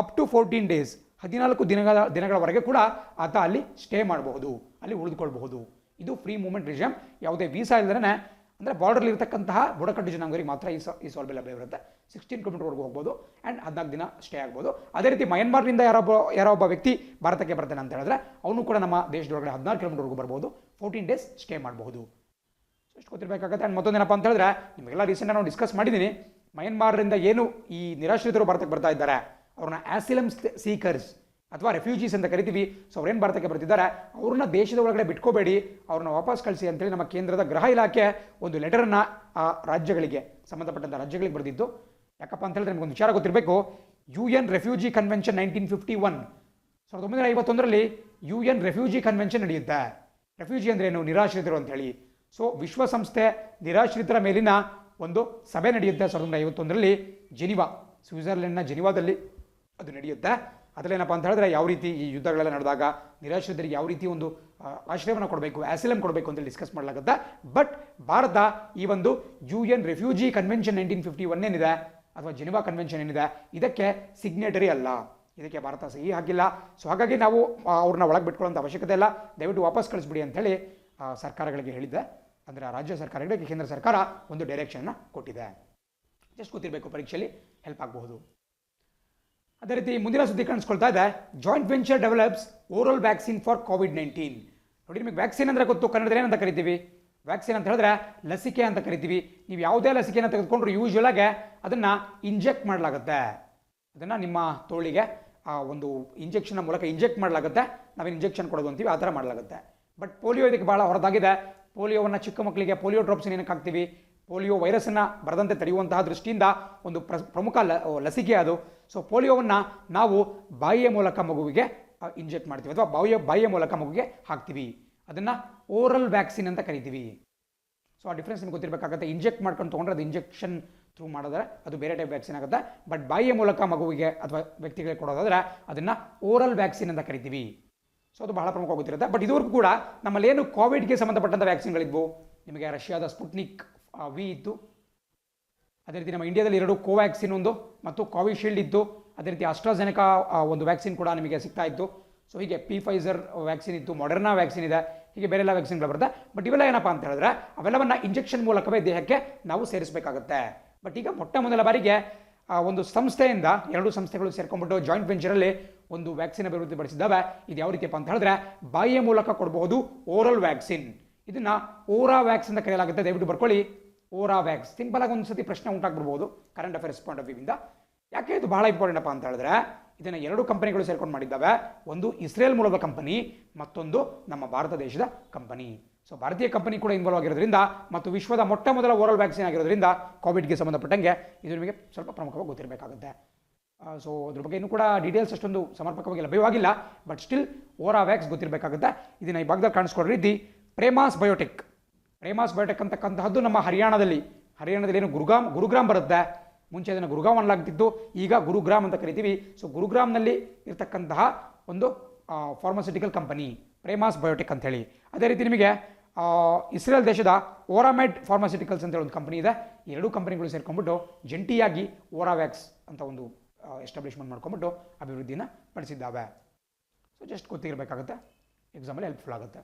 Speaker 1: ಅಪ್ ಟು 14 ಡೇಸ್ 14 ದಿನಗಳವರೆಗೆ ಕೂಡ ಆತ ಅಲ್ಲಿ ಸ್ಟೇ ಮಾಡಬಹುದು, ಅಲ್ಲಿ ಉಳಿದುಕೊಳ್ಬಹುದು. ಇದು ಫ್ರೀ ಮೂವ್ಮೆಂಟ್ ರಿಜಿಮ್. ಯಾವುದೇ ವೀಸಾ ಇಲ್ಲದೇ, ಅಂದರೆ ಬಾರ್ಡರ್ಲಿ ಇರತಕ್ಕಂತಹ ಬುಡಕಟ್ಟು ಜನಾಂಗರಿಗೆ ಮಾತ್ರ ಈ ಸೌಲಭ್ಯ ಲಭ್ಯ ಇರುತ್ತೆ. 16 ಕಿಲೋಮೀಟರ್ವರೆಗೂ ಹೋಗ್ಬೋದು ಆ್ಯಂಡ್ 14 ದಿನ ಸ್ಟೇ ಆಗ್ಬೋದು. ಅದೇ ರೀತಿ ಮಯನ್ಮಾರ್ನಿಂದ ಯಾರೋ ಒಬ್ಬ ವ್ಯಕ್ತಿ ಭಾರತಕ್ಕೆ ಬರ್ತಾನೆ ಅಂತ ಹೇಳಿದ್ರೆ, ಅವನು ಕೂಡ ನಮ್ಮ ದೇಶದೊಳಗಡೆ 16 ಕಿಲೋಮೀಟರ್ವರೆಗೂ ಬರ್ಬೋದು, 14 ಡೇಸ್ ಸ್ಟೇ ಮಾಡಬಹುದು. ಎಷ್ಟು ಗೊತ್ತಿರಬೇಕಾಗುತ್ತೆ. ಆ್ಯಂಡ್ ಮತ್ತೊಂದೇನಪ್ಪ ಅಂತ ಹೇಳಿದ್ರೆ, ನಿಮಗೆಲ್ಲ ರೀಸೆಂಟಾಗಿ ನಾವು ಡಿಸ್ಕಸ್ ಮಾಡಿದ್ದೀನಿ, ಮಯನ್ಮಾರ್ನಿಂದ ಏನು ಈ ನಿರಾಶ್ರಿತರು ಭಾರತಕ್ಕೆ ಬರ್ತಾ ಇದ್ದಾರೆ, ಅವ್ರನ್ನ ಆಸಿಲಮ್ ಸೀಕರ್ಸ್ ಅಥವಾ ರೆಫ್ಯೂಜೀಸ್ ಅಂತ ಕರಿತೀವಿ. ಸೊ ಅವ್ರೇನು ಭಾರತಕ್ಕೆ ಬರ್ತಿದ್ದಾರೆ, ಅವ್ರನ್ನ ದೇಶದ ಒಳಗಡೆ ಬಿಟ್ಕೋಬೇಡಿ, ಅವ್ರನ್ನ ವಾಪಸ್ ಕಳಿಸಿ ಅಂತೇಳಿ ನಮ್ಮ ಕೇಂದ್ರದ ಗೃಹ ಇಲಾಖೆ ಒಂದು ಲೆಟರನ್ನು ಆ ರಾಜ್ಯಗಳಿಗೆ, ಸಂಬಂಧಪಟ್ಟಂಥ ರಾಜ್ಯಗಳಿಗೆ ಬರೆದಿದ್ದು. ಯಾಕಪ್ಪ ಅಂತ ಹೇಳಿದ್ರೆ, ನಿಮಗೊಂದು ವಿಚಾರ ಗೊತ್ತಿರಬೇಕು, UN refugee convention 1951, 1951ರಲ್ಲಿ UN refugee convention ನಡೆಯುತ್ತೆ. ರೆಫ್ಯೂಜಿ ಅಂದರೆ ಏನು, ನಿರಾಶ್ರಿತರು ಅಂತ ಹೇಳಿ. ಸೊ ವಿಶ್ವಸಂಸ್ಥೆ ನಿರಾಶ್ರಿತರ ಮೇಲಿನ ಒಂದು ಸಭೆ ನಡೆಯುತ್ತೆ 1951ರಲ್ಲಿ ಜಿನಿವಾ, ಸ್ವಿಟ್ಜರ್ಲೆಂಡ್ನ ಜಿನಿವಾದಲ್ಲಿ ಅದು ನಡೆಯುತ್ತೆ. ಅದರಲ್ಲೇನಪ್ಪ ಅಂತ ಹೇಳಿದ್ರೆ, ಯಾವ ರೀತಿ ಈ ಯುದ್ಧಗಳೆಲ್ಲ ನಡೆದಾಗ ನಿರಾಶ್ರಿತರಿಗೆ ಯಾವ ರೀತಿ ಒಂದು ಆಶ್ರಯವನ್ನು ಕೊಡಬೇಕು, ಆಸಿಲಮ್ ಕೊಡಬೇಕು ಅಂತ ಡಿಸ್ಕಸ್ ಮಾಡಲಾಗುತ್ತೆ. ಬಟ್ ಭಾರತ ಈ ಒಂದು UN ರೆಫ್ಯೂಜಿ ಕನ್ವೆನ್ಷನ್ 1951 ಏನಿದೆ, ಅಥವಾ ಜಿನಿವಾ ಕನ್ವೆನ್ಷನ್ ಏನಿದೆ, ಇದಕ್ಕೆ ಸಿಗ್ನೇಟರಿ ಅಲ್ಲ, ಇದಕ್ಕೆ ಭಾರತ ಸಹಿ ಹಾಕಿಲ್ಲ. ಸೊ ಹಾಗಾಗಿ ನಾವು ಅವ್ರನ್ನ ಒಳಗೆ ಬಿಟ್ಕೊಳ್ಳೋಂಥ ಅವಶ್ಯಕತೆ ಇಲ್ಲ, ದಯವಿಟ್ಟು ವಾಪಸ್ ಕಳಿಸ್ಬಿಡಿ ಅಂತೇಳಿ ಸರ್ಕಾರಗಳಿಗೆ ಹೇಳಿದ್ದೆ. ಅಂದರೆ ರಾಜ್ಯ ಸರ್ಕಾರಗಳಿಗೆ ಕೇಂದ್ರ ಸರ್ಕಾರ ಒಂದು ಡೈರೆಕ್ಷನ್ನ ಕೊಟ್ಟಿದೆ. ಜಸ್ಟ್ ಗೊತ್ತಿರಬೇಕು, ಪರೀಕ್ಷೆಯಲ್ಲಿ ಹೆಲ್ಪ್ ಆಗಬಹುದು. ಅದೇ ರೀತಿ ಮುಂದಿನ ಸುದ್ದಿ ಕಾಣಿಸ್ಕೊಳ್ತಾ ಇದೆ, joint venture develops oral vaccine for COVID-19. ನೋಡಿ, ನಿಮಗೆ ವ್ಯಾಕ್ಸಿನ್ ಅಂದರೆ ಗೊತ್ತು, ಕನ್ನಡದಲ್ಲಿ ಏನಂತ ಕರಿತೀವಿ, ವ್ಯಾಕ್ಸಿನ್ ಅಂತ ಹೇಳಿದ್ರೆ ಲಸಿಕೆ ಅಂತ ಕರಿತೀವಿ. ನೀವು ಯಾವುದೇ ಲಸಿಕೆಯನ್ನು ತೆಗೆದುಕೊಂಡ್ರು ಯೂಶ್ವಲಾಗೆ ಅದನ್ನು ಇಂಜೆಕ್ಟ್ ಮಾಡಲಾಗುತ್ತೆ. ಅದನ್ನು ನಿಮ್ಮ ತೋಳಿಗೆ ಒಂದು ಇಂಜೆಕ್ಷನ್ ಮೂಲಕ ಇಂಜೆಕ್ಟ್ ಮಾಡಲಾಗುತ್ತೆ. ನಾವೇನು ಇಂಜೆಕ್ಷನ್ ಕೊಡೋದು ಅಂತೀವಿ ಆ ಥರ ಮಾಡಲಾಗುತ್ತೆ. ಬಟ್ ಪೋಲಿಯೋ ಇದಕ್ಕೆ ಭಾಳ ಹೊರತಾಗಿದೆ. ಪೋಲಿಯೋವನ್ನು ಚಿಕ್ಕ ಮಕ್ಕಳಿಗೆ ಪೋಲಿಯೋ ಡ್ರಾಪ್ಸ್ ಏನಕ್ಕೆ ಹಾಕ್ತೀವಿ, ಪೋಲಿಯೋ ವೈರಸ್ಸನ್ನು ಬರದಂತೆ ತಡೆಯುವಂತಹ ದೃಷ್ಟಿಯಿಂದ ಒಂದು ಪ್ರಮುಖ ಲಸಿಕೆ ಅದು. ಸೊ ಪೋಲಿಯೋವನ್ನು ನಾವು ಬಾಯಿಯ ಮೂಲಕ ಮಗುವಿಗೆ ಇಂಜೆಕ್ಟ್ ಮಾಡ್ತೀವಿ ಅಥವಾ ಬಾಯಿಯ ಮೂಲಕ ಮಗುವಿಗೆ ಹಾಕ್ತೀವಿ. ಅದನ್ನು ಓರಲ್ ವ್ಯಾಕ್ಸಿನ್ ಅಂತ ಕರಿತೀವಿ. ಸೊ ಆ ಡಿಫ್ರೆನ್ಸ್ ನಿಮ್ಗೆ ಗೊತ್ತಿರಬೇಕಾಗುತ್ತೆ. ಇಂಜೆಕ್ಟ್ ಮಾಡ್ಕೊಂಡು ತೊಗೊಂಡ್ರೆ ಅದು ಇಂಜೆಕ್ಷನ್ ಥ್ರೂ ಮಾಡಿದ್ರೆ ಅದು ಬೇರೆ ಟೈಪ್ ವ್ಯಾಕ್ಸಿನ್ ಆಗುತ್ತೆ. ಬಟ್ ಬಾಯಿಯ ಮೂಲಕ ಮಗುವಿಗೆ ಅಥವಾ ವ್ಯಕ್ತಿಗಳಿಗೆ ಕೊಡೋದಾದರೆ ಅದನ್ನು ಓರಲ್ ವ್ಯಾಕ್ಸಿನ್ ಅಂತ ಕರಿತೀವಿ. ಸೊ ಅದು ಬಹಳ ಪ್ರಮುಖವಾಗಿ ಗೊತ್ತಿರುತ್ತೆ. ಬಟ್ ಇದುವರೆಗೂ ಕೂಡ ನಮ್ಮಲ್ಲಿ ಏನು ಕೋವಿಡ್ಗೆ ಸಂಬಂಧಪಟ್ಟಂಥ ವ್ಯಾಕ್ಸಿನ್ಗಳಿದ್ವು. ನಿಮಗೆ ರಷ್ಯಾದ ಸ್ಪುಟ್ನಿಕ್ ವಿ ಇತ್ತು, ಅದೇ ರೀತಿ ನಮ್ಮ ಇಂಡಿಯಾದಲ್ಲಿ 2 ಕೋವ್ಯಾಕ್ಸಿನ್ ಒಂದು ಮತ್ತು ಕೋವಿಶೀಲ್ಡ್ ಇತ್ತು. ಅದೇ ರೀತಿ ಅಸ್ಟ್ರಾಜೆನೆಕಾ ಒಂದು ವ್ಯಾಕ್ಸಿನ್ ಕೂಡ ನಿಮಗೆ ಸಿಗ್ತಾ ಇತ್ತು. ಸೊ ಹೀಗೆ ಫೈಸರ್ ವ್ಯಾಕ್ಸಿನ್ ಇತ್ತು, ಮೊಡರ್ನಾ ವ್ಯಾಕ್ಸಿನ್ ಇದೆ, ಹೀಗೆ ಬೇರೆ ಎಲ್ಲ ವ್ಯಾಕ್ಸಿನ್ಗಳು ಬರುತ್ತೆ. ಬಟ್ ಇವೆಲ್ಲ ಏನಪ್ಪ ಅಂತ ಹೇಳಿದ್ರೆ ಅವೆಲ್ಲವನ್ನು ಇಂಜೆಕ್ಷನ್ ಮೂಲಕವೇ ದೇಹಕ್ಕೆ ನಾವು ಸೇರಿಸಬೇಕಾಗುತ್ತೆ. ಬಟ್ ಈಗ ಮೊಟ್ಟ ಮೊದಲ ಬಾರಿಗೆ ಒಂದು ಸಂಸ್ಥೆಯಿಂದ 2 ಸಂಸ್ಥೆಗಳು ಸೇರ್ಕೊಂಡ್ಬಿಟ್ಟು ಜಾಯಿಂಟ್ ವೆಂಚರಲ್ಲಿ ಒಂದು ವ್ಯಾಕ್ಸಿನ್ ಅಭಿವೃದ್ಧಿಪಡಿಸಿದ್ದಾವೆ. ಇದು ಯಾವ ರೀತಿಯಪ್ಪ ಅಂತ ಹೇಳಿದ್ರೆ ಬಾಯಿಯ ಮೂಲಕ ಕೊಡಬಹುದು ಓರಲ್ ವ್ಯಾಕ್ಸಿನ್. ಇದನ್ನ ಓರಾ ವ್ಯಾಕ್ಸ್ ಅಂತ ಕರೆಯಲಾಗುತ್ತೆ. ದಯವಿಟ್ಟು ಬರ್ಕೊಳ್ಳಿ, ಓರಾ ವ್ಯಾಕ್ಸ್. ಸಿಂಪಲ್ ಆಗಿ ಒಂದ್ಸತಿ ಪ್ರಶ್ನೆ ಉಂಟಾಗ್ಬಿಡ್ಬೋದು current affairs point of view ಇಂದ. ಯಾಕೆ ಇದು ಬಹಳ ಇಂಪಾರ್ಟೆಂಟ್ ಅಪ್ಪ ಅಂತ ಹೇಳಿದ್ರೆ ಇದನ್ನು 2 ಕಂಪನಿಗಳು ಸೇರ್ಕೊಂಡು ಮಾಡಿದ್ದಾವೆ. ಒಂದು ಇಸ್ರೇಲ್ ಮೂಲದ ಕಂಪನಿ, ಮತ್ತೊಂದು ನಮ್ಮ ಭಾರತ ದೇಶದ ಕಂಪನಿ. ಸೊ ಭಾರತೀಯ ಕಂಪನಿ ಕೂಡ ಇನ್ವಾಲ್ವ್ ಆಗಿರೋದ್ರಿಂದ ಮತ್ತು ವಿಶ್ವದ ಮೊಟ್ಟ ಮೊದಲ ಓರಲ್ ವ್ಯಾಕ್ಸಿನ್ ಆಗಿರೋದ್ರಿಂದ ಕೋವಿಡ್ಗೆ ಸಂಬಂಧಪಟ್ಟಂಗೆ ಇದು ನಿಮಗೆ ಸ್ವಲ್ಪ ಪ್ರಮುಖವಾಗಿ ಗೊತ್ತಿರಬೇಕಾಗುತ್ತೆ. ಸೊ ಅದ್ರ ಬಗ್ಗೆ ಇನ್ನೂ ಕೂಡ ಡೀಟೇಲ್ಸ್ ಅಷ್ಟೊಂದು ಸಮರ್ಪಕವಾಗಿ ಲಭ್ಯವಾಗಿಲ್ಲ. ಬಟ್ ಸ್ಟಿಲ್ ಓರಾ ವ್ಯಾಕ್ಸ್ ಗೊತ್ತಿರಬೇಕಾಗುತ್ತೆ. ಇದನ್ನು ಈ ಭಾಗದಲ್ಲಿ ಕಾಣಿಸ್ಕೊಳ್ಳೋ ರೀತಿ ಪ್ರೇಮಾಸ್ ಬಯೋಟೆಕ್. ಪ್ರೇಮಾಸ್ ಬಯೋಟೆಕ್ ಅಂತಕ್ಕಂತಹದ್ದು ನಮ್ಮ ಹರಿಯಾಣದಲ್ಲಿ ಏನು ಗುರುಗ್ರಾಮ್ ಬರುತ್ತೆ. ಮುಂಚೆ ಅದನ್ನು ಗುರುಗಾಂವ್ ಅನ್ನಲಾಗ್ತಿತ್ತು, ಈಗ ಗುರುಗ್ರಾಮ್ ಅಂತ ಕರಿತೀವಿ. ಸೊ ಗುರುಗ್ರಾಮ್ನಲ್ಲಿ ಇರ್ತಕ್ಕಂತಹ ಒಂದು ಫಾರ್ಮಾಸ್ಯೂಟಿಕಲ್ ಕಂಪನಿ ಪ್ರೇಮಾಸ್ ಬಯೋಟೆಕ್ ಅಂತ ಹೇಳಿ. ಅದೇ ರೀತಿ ನಿಮಗೆ ಇಸ್ರೇಲ್ ದೇಶದ ಓರಾಮೆಡ್ ಫಾರ್ಮಾಸ್ಯೂಟಿಕಲ್ಸ್ ಅಂತ ಹೇಳಿ ಒಂದು ಕಂಪನಿ ಇದೆ. 2 ಕಂಪನಿಗಳು ಸೇರ್ಕೊಂಡ್ಬಿಟ್ಟು ಜಂಟಿಯಾಗಿ ಓರಾವ್ಯಾಕ್ಸ್ ಅಂತ ಒಂದು ಎಸ್ಟಾಬ್ಲಿಷ್ಮೆಂಟ್ ಮಾಡ್ಕೊಂಡ್ಬಿಟ್ಟು ಅಭಿವೃದ್ಧಿನ ಪಡಿಸಿದ್ದಾವೆ. ಸೊ ಜಸ್ಟ್ ಗೊತ್ತಿರಬೇಕಾಗುತ್ತೆ, ಎಕ್ಸಾಮಲ್ಲಿ ಹೆಲ್ಪ್ಫುಲ್ ಆಗುತ್ತೆ.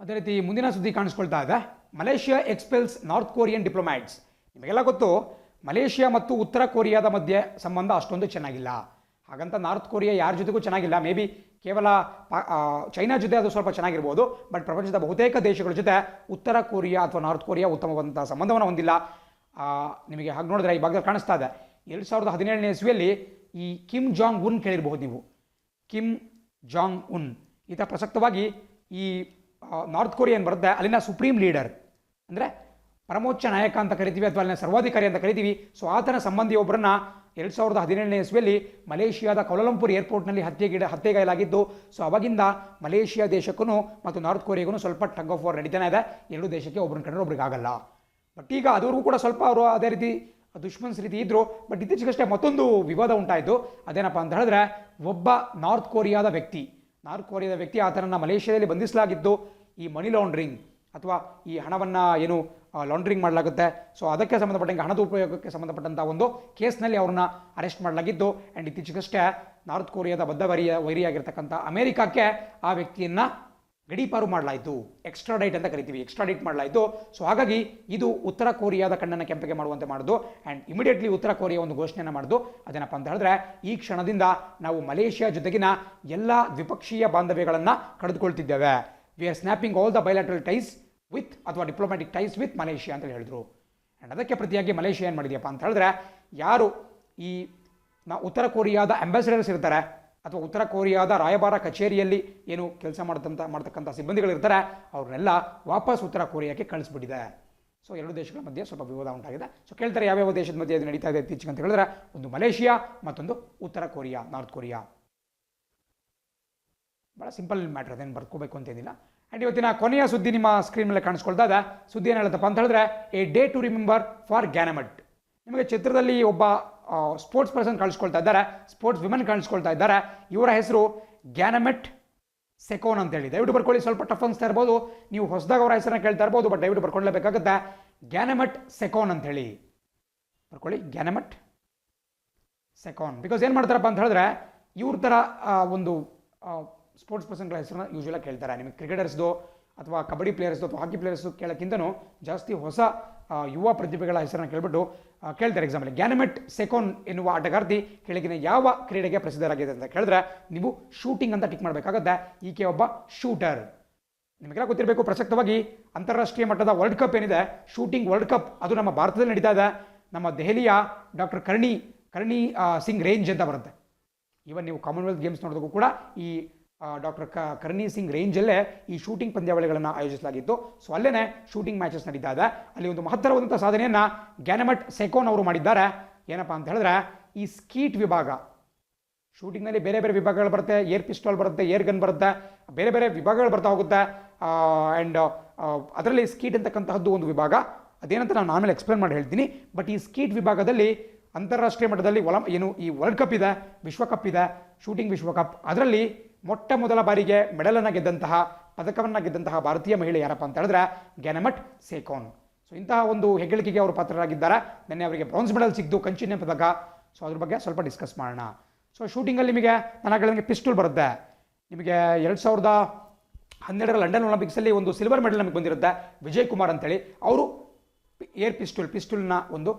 Speaker 1: ಅದೇ ರೀತಿ ಮುಂದಿನ ಸುದ್ದಿ ಕಾಣಿಸ್ಕೊಳ್ತಾ ಇದೆ. Malaysia expels North Korean diplomats. ನಿಮಗೆಲ್ಲ ಗೊತ್ತು ಮಲೇಷಿಯಾ ಮತ್ತು ಉತ್ತರ ಕೊರಿಯಾದ ಮಧ್ಯೆ ಸಂಬಂಧ ಅಷ್ಟೊಂದು ಚೆನ್ನಾಗಿಲ್ಲ. ಹಾಗಂತ ನಾರ್ತ್ ಕೊರಿಯಾ ಯಾರ ಜೊತೆಗೂ ಚೆನ್ನಾಗಿಲ್ಲ. ಮೇ ಬಿ ಕೇವಲ ಚೈನಾ ಜೊತೆ ಅದು ಸ್ವಲ್ಪ ಚೆನ್ನಾಗಿರ್ಬೋದು. ಬಟ್ ಪ್ರಪಂಚದ ಬಹುತೇಕ ದೇಶಗಳ ಜೊತೆ ಉತ್ತರ ಕೊರಿಯಾ ಅಥವಾ ನಾರ್ತ್ ಕೊರಿಯಾ ಉತ್ತಮವಾದಂಥ ಸಂಬಂಧವನ್ನು ಹೊಂದಿಲ್ಲ. ನಿಮಗೆ ಹಾಗೆ ನೋಡಿದ್ರೆ ಈ ಭಾಗದಲ್ಲಿ ಕಾಣಿಸ್ತಾ ಇದೆ. 2017ನೇ ಇಸ್ವಿಯಲ್ಲಿ ಈ ಕಿಮ್ ಜಾಂಗ್ ಉನ್ ಕೇಳಿರಬಹುದು ನೀವು. ಕಿಮ್ ಜಾಂಗ್ ಉನ್ ಈತ ಪ್ರಸಕ್ತವಾಗಿ ಈ ನಾರ್ತ್ ಕೊರಿಯನ್ ಬರುತ್ತೆ, ಅಲ್ಲಿನ ಸುಪ್ರೀಂ ಲೀಡರ್ ಅಂದರೆ ಪರಮೋಚ್ಚ ನಾಯಕ ಅಂತ ಕರಿತೀವಿ ಅಥವಾ ಅಲ್ಲಿನ ಸರ್ವಾಧಿಕಾರಿ ಅಂತ ಕರಿತೀವಿ. ಸೊ ಆತನ ಸಂಬಂಧಿ ಒಬ್ಬರನ್ನ 2017ನೇ ಇಸ್ವಿಯಲ್ಲಿ ಮಲೇಷಿಯಾದ ಕೌಲಾಲಂಪುರ್ ಏರ್ಪೋರ್ಟ್ನಲ್ಲಿ ಹತ್ಯೆಗೈಲಾಗಿದ್ದು. ಸೊ ಅವಾಗಿಂದ ಮಲೇಷಿಯಾ ದೇಶಕ್ಕೂ ಮತ್ತು ನಾರ್ತ್ ಕೊರಿಯಾಗೂ ಸ್ವಲ್ಪ ಟಗ್ ಆಫ್ ವಾರ್ ನಡೀತಾನೆ ಇದೆ. 2 ದೇಶಕ್ಕೆ ಒಬ್ಬರನ್ನ ಕಂಡ್ರೆ ಒಬ್ರಿಗೆ ಆಗಲ್ಲ. ಬಟ್ ಈಗ ಅದುವರೆಗೂ ಕೂಡ ಸ್ವಲ್ಪ ಅವರು ಅದೇ ರೀತಿ ದುಶ್ಮನ್ಸ್ ರೀತಿ ಇದ್ರು. ಬಟ್ ಇತ್ತೀಚೆಗಷ್ಟೇ ಮತ್ತೊಂದು ವಿವಾದ ಉಂಟಾಯಿತು. ಅದೇನಪ್ಪ ಅಂತ ಹೇಳಿದ್ರೆ ಒಬ್ಬ ನಾರ್ತ್ ಕೊರಿಯಾದ ವ್ಯಕ್ತಿ ಆತನನ್ನು ಮಲೇಷಿಯಾದಲ್ಲಿ ಬಂಧಿಸಲಾಗಿದ್ದು ಈ ಮನಿ ಲಾಂಡ್ರಿಂಗ್ ಅಥವಾ ಈ ಹಣವನ್ನು ಏನು ಲಾಂಡ್ರಿಂಗ್ ಮಾಡಲಾಗುತ್ತೆ. ಸೊ ಅದಕ್ಕೆ ಸಂಬಂಧಪಟ್ಟಂಗೆ ಹಣದ ಉಪಯೋಗಕ್ಕೆ ಸಂಬಂಧಪಟ್ಟಂಥ ಒಂದು ಕೇಸ್ನಲ್ಲಿ ಅವ್ರನ್ನ ಅರೆಸ್ಟ್ ಮಾಡಲಾಗಿದ್ದು. ಆ್ಯಂಡ್ ಇತ್ತೀಚೆಗಷ್ಟೇ ನಾರ್ತ್ ಕೊರಿಯಾದ ಬದ್ಧ ವೈರಿಯಾಗಿರ್ತಕ್ಕಂಥ ಅಮೆರಿಕಕ್ಕೆ ಆ ವ್ಯಕ್ತಿಯನ್ನು ಗಡೀಪಾರು ಮಾಡಲಾಯಿತು. ಎಕ್ಸ್ಟ್ರಾಡೈಟ್ ಅಂತ ಕರಿತೀವಿ, ಎಕ್ಸ್ಟ್ರಾಡೈಟ್ ಮಾಡಲಾಯಿತು. ಸೊ ಹಾಗಾಗಿ ಇದು ಉತ್ತರ ಕೊರಿಯಾದ ಕಣ್ಣನ್ನು ಕೆಂಪಗೆ ಮಾಡುವಂತೆ ಮಾಡೋದು. ಆ್ಯಂಡ್ ಇಮಿಡಿಯೇಟ್ಲಿ ಉತ್ತರ ಕೊರಿಯಾ ಒಂದು ಘೋಷಣೆಯನ್ನು ಮಾಡೋದು. ಅದೇನಪ್ಪ ಅಂತ ಹೇಳಿದ್ರೆ ಈ ಕ್ಷಣದಿಂದ ನಾವು ಮಲೇಷಿಯಾ ಜೊತೆಗಿನ ಎಲ್ಲ ದ್ವಿಪಕ್ಷೀಯ ಬಾಂಧವ್ಯಗಳನ್ನು ಕಳೆದುಕೊಳ್ತಿದ್ದೇವೆ. We are snapping all the bilateral ties with ಅಥವಾ ಡಿಪ್ಲೊಮ್ಯಾಟಿಕ್ ಟೈಸ್ ವಿತ್ ಮಲೇಷಿಯಾ ಅಂತ ಹೇಳಿದ್ರು. ಆ್ಯಂಡ್ ಅದಕ್ಕೆ ಪ್ರತಿಯಾಗಿ ಮಲೇಷಿಯಾ ಏನು ಮಾಡಿದೆಯಪ್ಪ ಅಂತ ಹೇಳಿದ್ರೆ ಯಾರು ಈ ಉತ್ತರ ಕೊರಿಯಾದ ಅಂಬಾಸಿಡರ್ಸ್ ಇರ್ತಾರೆ ಅಥವಾ ಉತ್ತರ ಕೊರಿಯಾದ ರಾಯಭಾರ ಕಚೇರಿಯಲ್ಲಿ ಏನು ಕೆಲಸ ಮಾಡ್ತಕ್ಕಂಥ ಸಿಬ್ಬಂದಿಗಳಿರ್ತಾರೆ ಅವ್ರನ್ನೆಲ್ಲ ವಾಪಸ್ ಉತ್ತರ ಕೊರಿಯಾಕ್ಕೆ ಕಳಿಸ್ಬಿಟ್ಟಿದೆ. ಸೊ 2 ದೇಶಗಳ ಮಧ್ಯೆ ಸ್ವಲ್ಪ ವಿವಾದ ಉಂಟಾಗಿದೆ. ಸೊ ಕೇಳ್ತಾರೆ ಯಾವ್ಯಾವ ದೇಶದ ಮಧ್ಯೆ ಅದು ನಡೀತಾ ಇದೆ ಇತ್ತೀಚೆಗೆ ಅಂತ ಹೇಳಿದ್ರೆ ಒಂದು ಮಲೇಷಿಯಾ ಮತ್ತೊಂದು ಉತ್ತರ ಕೊರಿಯಾ, ನಾರ್ತ್ ಕೊರಿಯಾ. ಭಾಳ ಸಿಂಪಲ್ ಮ್ಯಾಟ್ರ್, ಅದೇನು ಬರ್ಕೋಬೇಕು ಅಂತೇನಿಲ್ಲ. ಆ್ಯಂಡ್ ಇವತ್ತಿನ ಕೊನೆಯ ಸುದ್ದಿ ನಿಮ್ಮ ಸ್ಕ್ರೀನ್ ಮೇಲೆ ಕಾಣಿಸ್ಕೊಳ್ತಾ ಇದೆ. ಸುದ್ದಿ ಏನು ಹೇಳುತ್ತಪ್ಪ ಅಂತ ಹೇಳಿದ್ರೆ a day to remember for ಗ್ಯಾನಮೆಟ್. ನಿಮಗೆ ಚಿತ್ರದಲ್ಲಿ ಒಬ್ಬ ಸ್ಪೋರ್ಟ್ಸ್ ಪರ್ಸನ್ ಕಾಣಿಸ್ಕೊಳ್ತಾ ಇದ್ದಾರೆ, ಸ್ಪೋರ್ಟ್ಸ್ ವಿಮೆನ್ ಕಾಣಿಸ್ಕೊಳ್ತಾ ಇದ್ದಾರೆ. ಇವರ ಹೆಸರು ಗ್ಯಾನಮೆಟ್ ಸೆಕೋನ್ ಅಂತೇಳಿ. ದಯವಿಟ್ಟು ಬರ್ಕೊಳ್ಳಿ. ಸ್ವಲ್ಪ ಟಫ್ ಅನಿಸ್ತಾ ಇರ್ಬೋದು, ನೀವು ಹೊಸದಾಗ ಅವರ ಹೆಸರನ್ನ ಕೇಳ್ತಾ ಇರ್ಬೋದು, ಬಟ್ ದಯವಿಟ್ಟು ಬರ್ಕೊಳ್ಳೇಬೇಕಾಗುತ್ತೆ. ಗ್ಯಾನಮೆಟ್ ಸೆಕೋನ್ ಅಂತೇಳಿ ಬರ್ಕೊಳ್ಳಿ, ಗ್ಯಾನಮೆಟ್ ಸೆಕೋನ್. ಬಿಕಾಸ್ ಏನು ಮಾಡ್ತಾರಪ್ಪ ಅಂತ ಹೇಳಿದ್ರೆ ಇವ್ರ ಥರ ಒಂದು ಸ್ಪೋರ್ಟ್ಸ್ ಪರ್ಸನ್ಗಳ ಹೆಸರನ್ನ ಯೂಶ್ವಲಾಗಿ ಕೇಳ್ತಾರೆ. ನಿಮಗೆ ಕ್ರಿಕೆಟರ್ಸ್ದು ಅಥವಾ ಕಬಡ್ಡಿ ಪ್ಲೇಯರ್ಸ್ದು ಅಥವಾ ಹಾಕಿ ಪ್ಲೇಯರ್ಸ್ದು ಕೇಳೋಕ್ಕಿಂತನೂ ಜಾಸ್ತಿ ಹೊಸ ಯುವ ಪ್ರತಿಭೆಗಳ ಹೆಸರನ್ನು ಕೇಳ್ಬಿಟ್ಟು ಕೇಳ್ತಾರೆ ಎಕ್ಸಾಂಪಲ್. ಗ್ಯಾನಮೆಟ್ ಸೆಕೋನ್ ಎನ್ನುವ ಆಟಗಾರ್ತಿ ಕೆಳಗಿನ ಯಾವ ಕ್ರೀಡೆಗೆ ಪ್ರಸಿದ್ಧರಾಗಿದೆ ಅಂತ ಕೇಳಿದ್ರೆ ನೀವು ಶೂಟಿಂಗ್ ಅಂತ ಟಿಕ್ ಮಾಡಬೇಕಾಗುತ್ತೆ. ಈಕೆ ಒಬ್ಬ ಶೂಟರ್. ನಿಮಗೆಲ್ಲ ಗೊತ್ತಿರಬೇಕು, ಪ್ರಸಕ್ತವಾಗಿ ಅಂತಾರಾಷ್ಟ್ರೀಯ ಮಟ್ಟದ ವರ್ಲ್ಡ್ ಕಪ್ ಏನಿದೆ, ಶೂಟಿಂಗ್ ವರ್ಲ್ಡ್ ಕಪ್, ಅದು ನಮ್ಮ ಭಾರತದಲ್ಲಿ ನಡೀತಾ ಇದೆ. ನಮ್ಮ ದೆಹಲಿಯ ಡಾಕ್ಟರ್ ಕರ್ಣಿ ಸಿಂಗ್ ರೇಂಜ್ ಅಂತ ಬರುತ್ತೆ. ಇವನ್ ನೀವು ಕಾಮನ್ವೆಲ್ತ್ ಗೇಮ್ಸ್ ನೋಡೋದಕ್ಕೂ ಕೂಡ ಈ ಡಾಕ್ಟರ್ ಕರ್ಣಿ ಸಿಂಗ್ ರೇಂಜಲ್ಲೇ ಈ ಶೂಟಿಂಗ್ ಪಂದ್ಯಾವಳಿಗಳನ್ನು ಆಯೋಜಿಸಲಾಗಿತ್ತು. ಸೊ ಅಲ್ಲೇ ಶೂಟಿಂಗ್ ಮ್ಯಾಚಸ್ ನಡೀತಾ ಇದೆ. ಅಲ್ಲಿ ಒಂದು ಮಹತ್ತರವಾದಂಥ ಸಾಧನೆಯನ್ನು ಗ್ಯಾನಮಟ್ ಸೆಕೋನ್ ಅವರು ಮಾಡಿದ್ದಾರೆ. ಏನಪ್ಪ ಅಂತ ಹೇಳಿದ್ರೆ, ಈ ಸ್ಕೀಟ್ ವಿಭಾಗ, ಶೂಟಿಂಗ್ನಲ್ಲಿ ಬೇರೆ ಬೇರೆ ವಿಭಾಗಗಳು ಬರುತ್ತೆ, ಏರ್ ಪಿಸ್ಟಾಲ್ ಬರುತ್ತೆ, ಏರ್ ಗನ್ ಬರುತ್ತೆ, ಬೇರೆ ಬೇರೆ ವಿಭಾಗಗಳು ಬರ್ತಾ ಹೋಗುತ್ತೆ. ಆ್ಯಂಡ್ ಅದರಲ್ಲಿ ಸ್ಕೀಟ್ ಅಂತಕ್ಕಂತಹದ್ದು ಒಂದು ವಿಭಾಗ. ಅದೇನಂತ ನಾನು ಆಮೇಲೆ ಎಕ್ಸ್ಪ್ಲೇನ್ ಮಾಡಿ ಹೇಳ್ತೀನಿ. ಬಟ್ ಈ ಸ್ಕೀಟ್ ವಿಭಾಗದಲ್ಲಿ ಅಂತಾರಾಷ್ಟ್ರೀಯ ಮಟ್ಟದಲ್ಲಿ ಈ ವರ್ಲ್ಡ್ ಕಪ್ ಇದೆ, ವಿಶ್ವಕಪ್ ಇದೆ, ಶೂಟಿಂಗ್ ವಿಶ್ವಕಪ್. ಅದರಲ್ಲಿ ಮೊಟ್ಟ ಮೊದಲ ಬಾರಿಗೆ ಮೆಡಲನ್ನು ಗೆದ್ದಂತಹ, ಪದಕವನ್ನು ಗೆದ್ದಂತಹ ಭಾರತೀಯ ಮಹಿಳೆ ಯಾರಪ್ಪ ಅಂತ ಹೇಳಿದ್ರೆ ಗ್ಯಾನಮಟ್ ಸೆಕೋನ್. ಸೊ ಇಂತಹ ಒಂದು ಹೆಗ್ಗಳಿಕೆಗೆ ಅವರು ಪಾತ್ರರಾಗಿದ್ದಾರೆ. ನಿನ್ನೆ ಅವರಿಗೆ ಬ್ರಾನ್ಸ್ ಮೆಡಲ್ ಸಿಕ್ತು, ಕಂಚಿನ ಪದಕ. ಸೊ ಅದ್ರ ಬಗ್ಗೆ ಸ್ವಲ್ಪ ಡಿಸ್ಕಸ್ ಮಾಡೋಣ. ಸೊ ಶೂಟಿಂಗಲ್ಲಿ ನಿಮಗೆ ನಾನು ಹೇಳಿದಂಗೆ ಪಿಸ್ಟೂಲ್ ಬರುತ್ತೆ. ನಿಮಗೆ 2012 ಲಂಡನ್ ಒಲಿಂಪಿಕ್ಸಲ್ಲಿ ಒಂದು ಸಿಲ್ವರ್ ಮೆಡಲ್ ನಮಗೆ ಬಂದಿರುತ್ತೆ, ವಿಜಯ್ ಕುಮಾರ್ ಅಂತೇಳಿ. ಅವರು ಏರ್ ಪಿಸ್ಟೂಲ್ನ ಒಂದು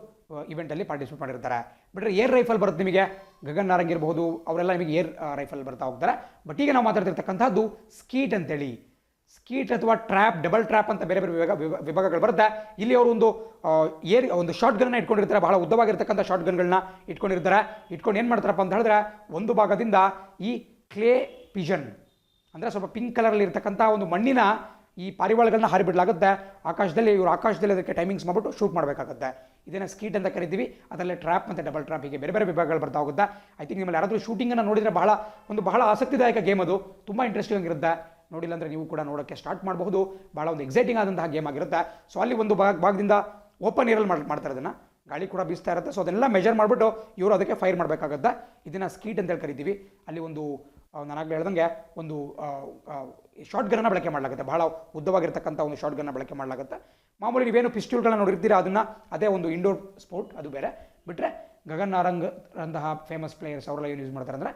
Speaker 1: ಇವೆಂಟಲ್ಲಿ ಪಾರ್ಟಿಸಿಪೇಟ್ ಮಾಡಿರ್ತಾರೆ. ಬಿಟ್ಟರೆ ಏರ್ ರೈಫಲ್ ಬರುತ್ತೆ ನಿಮಗೆ, ಗಗನ್ ನಾರಂಗ್ ಇರಬಹುದು, ಅವರೆಲ್ಲ ನಿಮಗೆ ಏರ್ ರೈಫಲ್ ಬರ್ತಾ ಹೋಗ್ತಾರೆ. ಬಟ್ ಈಗ ನಾವು ಮಾತಾಡ್ತಿರ್ತಕ್ಕಂಥದ್ದು ಸ್ಕೀಟ್ ಅಂತೇಳಿ. ಸ್ಕೀಟ್ ಅಥವಾ ಟ್ರ್ಯಾಪ್, ಡಬಲ್ ಟ್ರ್ಯಾಪ್ ಅಂತ ಬೇರೆ ಬೇರೆ ವಿಭಾಗಗಳು ಬರುತ್ತೆ. ಇಲ್ಲಿ ಅವರು ಒಂದು ಶಾರ್ಟ್ ಗನ್ನ ಇಟ್ಕೊಂಡಿರ್ತಾರೆ, ಬಹಳ ಉದ್ದವಾಗಿರ್ತಕ್ಕಂಥ ಶಾರ್ಟ್ ಗನ್ಗಳನ್ನ ಇಟ್ಕೊಂಡಿರ್ತಾರೆ. ಇಟ್ಕೊಂಡು ಏನು ಮಾಡ್ತಾರಪ್ಪ ಅಂತ ಹೇಳಿದ್ರೆ, ಒಂದು ಭಾಗದಿಂದ ಈ ಕ್ಲೇ ಪಿಜನ್ ಅಂದರೆ ಸ್ವಲ್ಪ ಪಿಂಕ್ ಕಲರಲ್ಲಿ ಇರ್ತಕ್ಕಂಥ ಒಂದು ಮಣ್ಣಿನ ಈ ಪಾರಿವಾಳಗಳನ್ನ ಹಾರಿಬಿಡಲಾಗುತ್ತೆ ಆಕಾಶದಲ್ಲಿ. ಆಕಾಶದಲ್ಲಿ ಅದಕ್ಕೆ ಟೈಮಿಂಗ್ಸ್ ಮಾಡಿಬಿಟ್ಟು ಶೂಟ್ ಮಾಡಬೇಕಾಗುತ್ತೆ. ಇದನ್ನು ಸ್ಕೀಟ್ ಅಂತ ಕರಿತೀವಿ. ಅದರಲ್ಲಿ ಟ್ರ್ಯಾಪ್ ಮತ್ತು ಡಬಲ್ ಟ್ರ್ಯಾಪ್, ಹೀಗೆ ಬೇರೆ ಬೇರೆ ವಿಭಾಗಗಳು ಬರ್ತಾ ಹೋಗುತ್ತೆ. ಐ ಥಿಂಕ್ ನಿಮ್ಮಲ್ಲಿ ಯಾರಾದರೂ ಶೂಟಿಂಗನ್ನು ನೋಡಿದರೆ ಬಹಳ ಆಸಕ್ತಿದಾಯಕ ಗೇಮ್ ಅದು, ತುಂಬ ಇಂಟ್ರೆಸ್ಟಿಂಗ್ ಆಗಿರುತ್ತೆ. ನೋಡಿಲ್ಲ ಅಂದರೆ ನೀವು ಕೂಡ ನೋಡೋಕ್ಕೆ ಸ್ಟಾರ್ಟ್ ಮಾಡಬಹುದು. ಭಾಳ ಒಂದು ಎಕ್ಸೈಟಿಂಗ್ ಆದಂತಹ ಗೇಮ್ ಆಗಿರುತ್ತೆ. ಸೊ ಅಲ್ಲಿ ಒಂದು ಭಾಗದಿಂದ ಓಪನ್ ಏರಲ್ಲಿ ಮಾಡ್ತಾರೆ, ಅದನ್ನು ಗಾಳಿ ಕೂಡ ಬೀಸ್ತಾ ಇರುತ್ತೆ. ಸೊ ಅದನ್ನೆಲ್ಲ ಮೆಜರ್ ಮಾಡಿಬಿಟ್ಟು ಇವರು ಅದಕ್ಕೆ ಫೈರ್ ಮಾಡಬೇಕಾಗುತ್ತೆ. ಇದನ್ನು ಸ್ಕೀಟ್ ಅಂತೇಳಿ ಕರಿತೀವಿ. ಅಲ್ಲಿ ಒಂದು ನಾನಾಗಲೇ ಹೇಳ್ದಂಗೆ ಒಂದು ಶಾರ್ಟ್ ಗನ್ನ ಬಳಕೆ ಮಾಡಲಾಗುತ್ತೆ, ಬಹಳ ಉದ್ದವಾಗಿರ್ತಕ್ಕಂಥ ಒಂದು ಶಾರ್ಟ್ ಗನ್ನ ಬಳಕೆ ಮಾಡಲಾಗುತ್ತೆ. ಮಾಮೂಲಿ ನೀವೇನು ಪಿಸ್ಟೂಲ್ಗಳನ್ನ ನೋಡಿರ್ತೀರಾ ಅದನ್ನು, ಅದೇ ಒಂದು ಇಂಡೋರ್ ಸ್ಪೋರ್ಟ್, ಅದು ಬೇರೆ. ಬಿಟ್ಟರೆ ಗಗನ್ ನಾರಂಗ್ ಅಂತಹ ಫೇಮಸ್ ಪ್ಲೇಯರ್ಸ್ ಅವರೆಲ್ಲ ಏನು ಯೂಸ್ ಮಾಡ್ತಾರೆ ಅಂದರೆ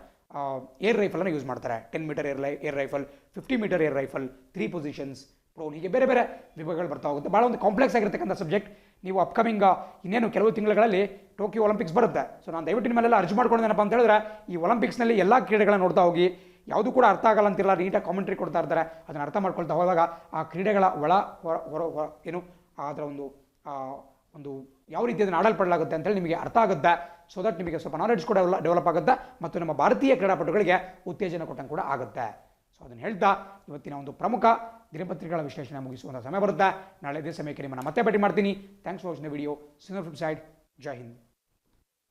Speaker 1: ಏರ್ ರೈಫಲನ್ನು ಯೂಸ್ ಮಾಡ್ತಾರೆ. 10 metre air rifle, 50 metre air rifle, 3 positions, prone, ಹೀಗೆ ಬೇರೆ ಬೇರೆ ವಿಭಾಗಗಳು ಬರ್ತಾ ಹೋಗುತ್ತೆ. ಭಾಳ ಒಂದು ಕಾಂಪ್ಲೆಕ್ಸ್ ಆಗಿರ್ತಕ್ಕಂಥ ಸಬ್ಜೆಕ್ಟ್. ನೀವು ಅಪ್ಕಮಿಂಗ್ ಇನ್ನೇನು ಕೆಲವು ತಿಂಗಳಲ್ಲಿ ಟೋಕಿಯೋ ಒಲಿಂಪಿಕ್ಸ್ ಬರುತ್ತೆ. ಸೊ ನಾನು ದಯವಿಟ್ಟು ನಿಮ್ಮೆಲ್ಲ ಅರ್ಜಿ ಮಾಡ್ಕೊಂಡೇನಪ್ಪ ಅಂತ ಹೇಳಿದ್ರೆ, ಈ ಒಲಿಂಪಿಕ್ಸ್ನಲ್ಲಿ ಎಲ್ಲ ಕ್ರೀಡೆಗಳನ್ನ ನೋಡ್ತಾ ಹೋಗಿ. ಯಾವುದು ಕೂಡ ಅರ್ಥ ಆಗಲ್ಲ ಅಂತಿಲ್ಲ, ನೀಟಾಗಿ ಕಾಮೆಂಟ್ರಿ ಕೊಡ್ತಾ ಇರ್ತಾರೆ. ಅದನ್ನು ಅರ್ಥ ಮಾಡ್ಕೊಳ್ತಾ ಹೋದಾಗ ಆ ಕ್ರೀಡೆಗಳ ಏನು ಅದರ ಒಂದು ಯಾವ ರೀತಿ ಅದನ್ನು ಆಡಲ್ಪಡಲಾಗುತ್ತೆ ಅಂತೇಳಿ ನಿಮಗೆ ಅರ್ಥ ಆಗುತ್ತೆ. ಸೊ ದಟ್ ನಿಮಗೆ ಸ್ವಲ್ಪ ನಾಲೆಡ್ಜ್ ಕೂಡ ಡೆವಲಪ್ ಆಗುತ್ತೆ ಮತ್ತು ನಮ್ಮ ಭಾರತೀಯ ಕ್ರೀಡಾಪಟುಗಳಿಗೆ ಉತ್ತೇಜನ ಕೊಟ್ಟಂಗೆ ಕೂಡ ಆಗುತ್ತೆ. ಸೊ ಅದನ್ನು ಹೇಳ್ತಾ ಇವತ್ತಿನ ಒಂದು ಪ್ರಮುಖ ದಿನಪತ್ರಿಕೆಗಳ ವಿಶ್ಲೇಷಣೆ ಮುಗಿಸುವಂಥ ಸಮಯ ಬರುತ್ತೆ. ನಾಳೆ ಇದೇ ಸಮಯಕ್ಕೆ ನಿಮ್ಮನ್ನು ಮತ್ತೆ ಭೇಟಿ ಮಾಡ್ತೀನಿ. Thanks for watching the video. Singer flip side. Jai Hind.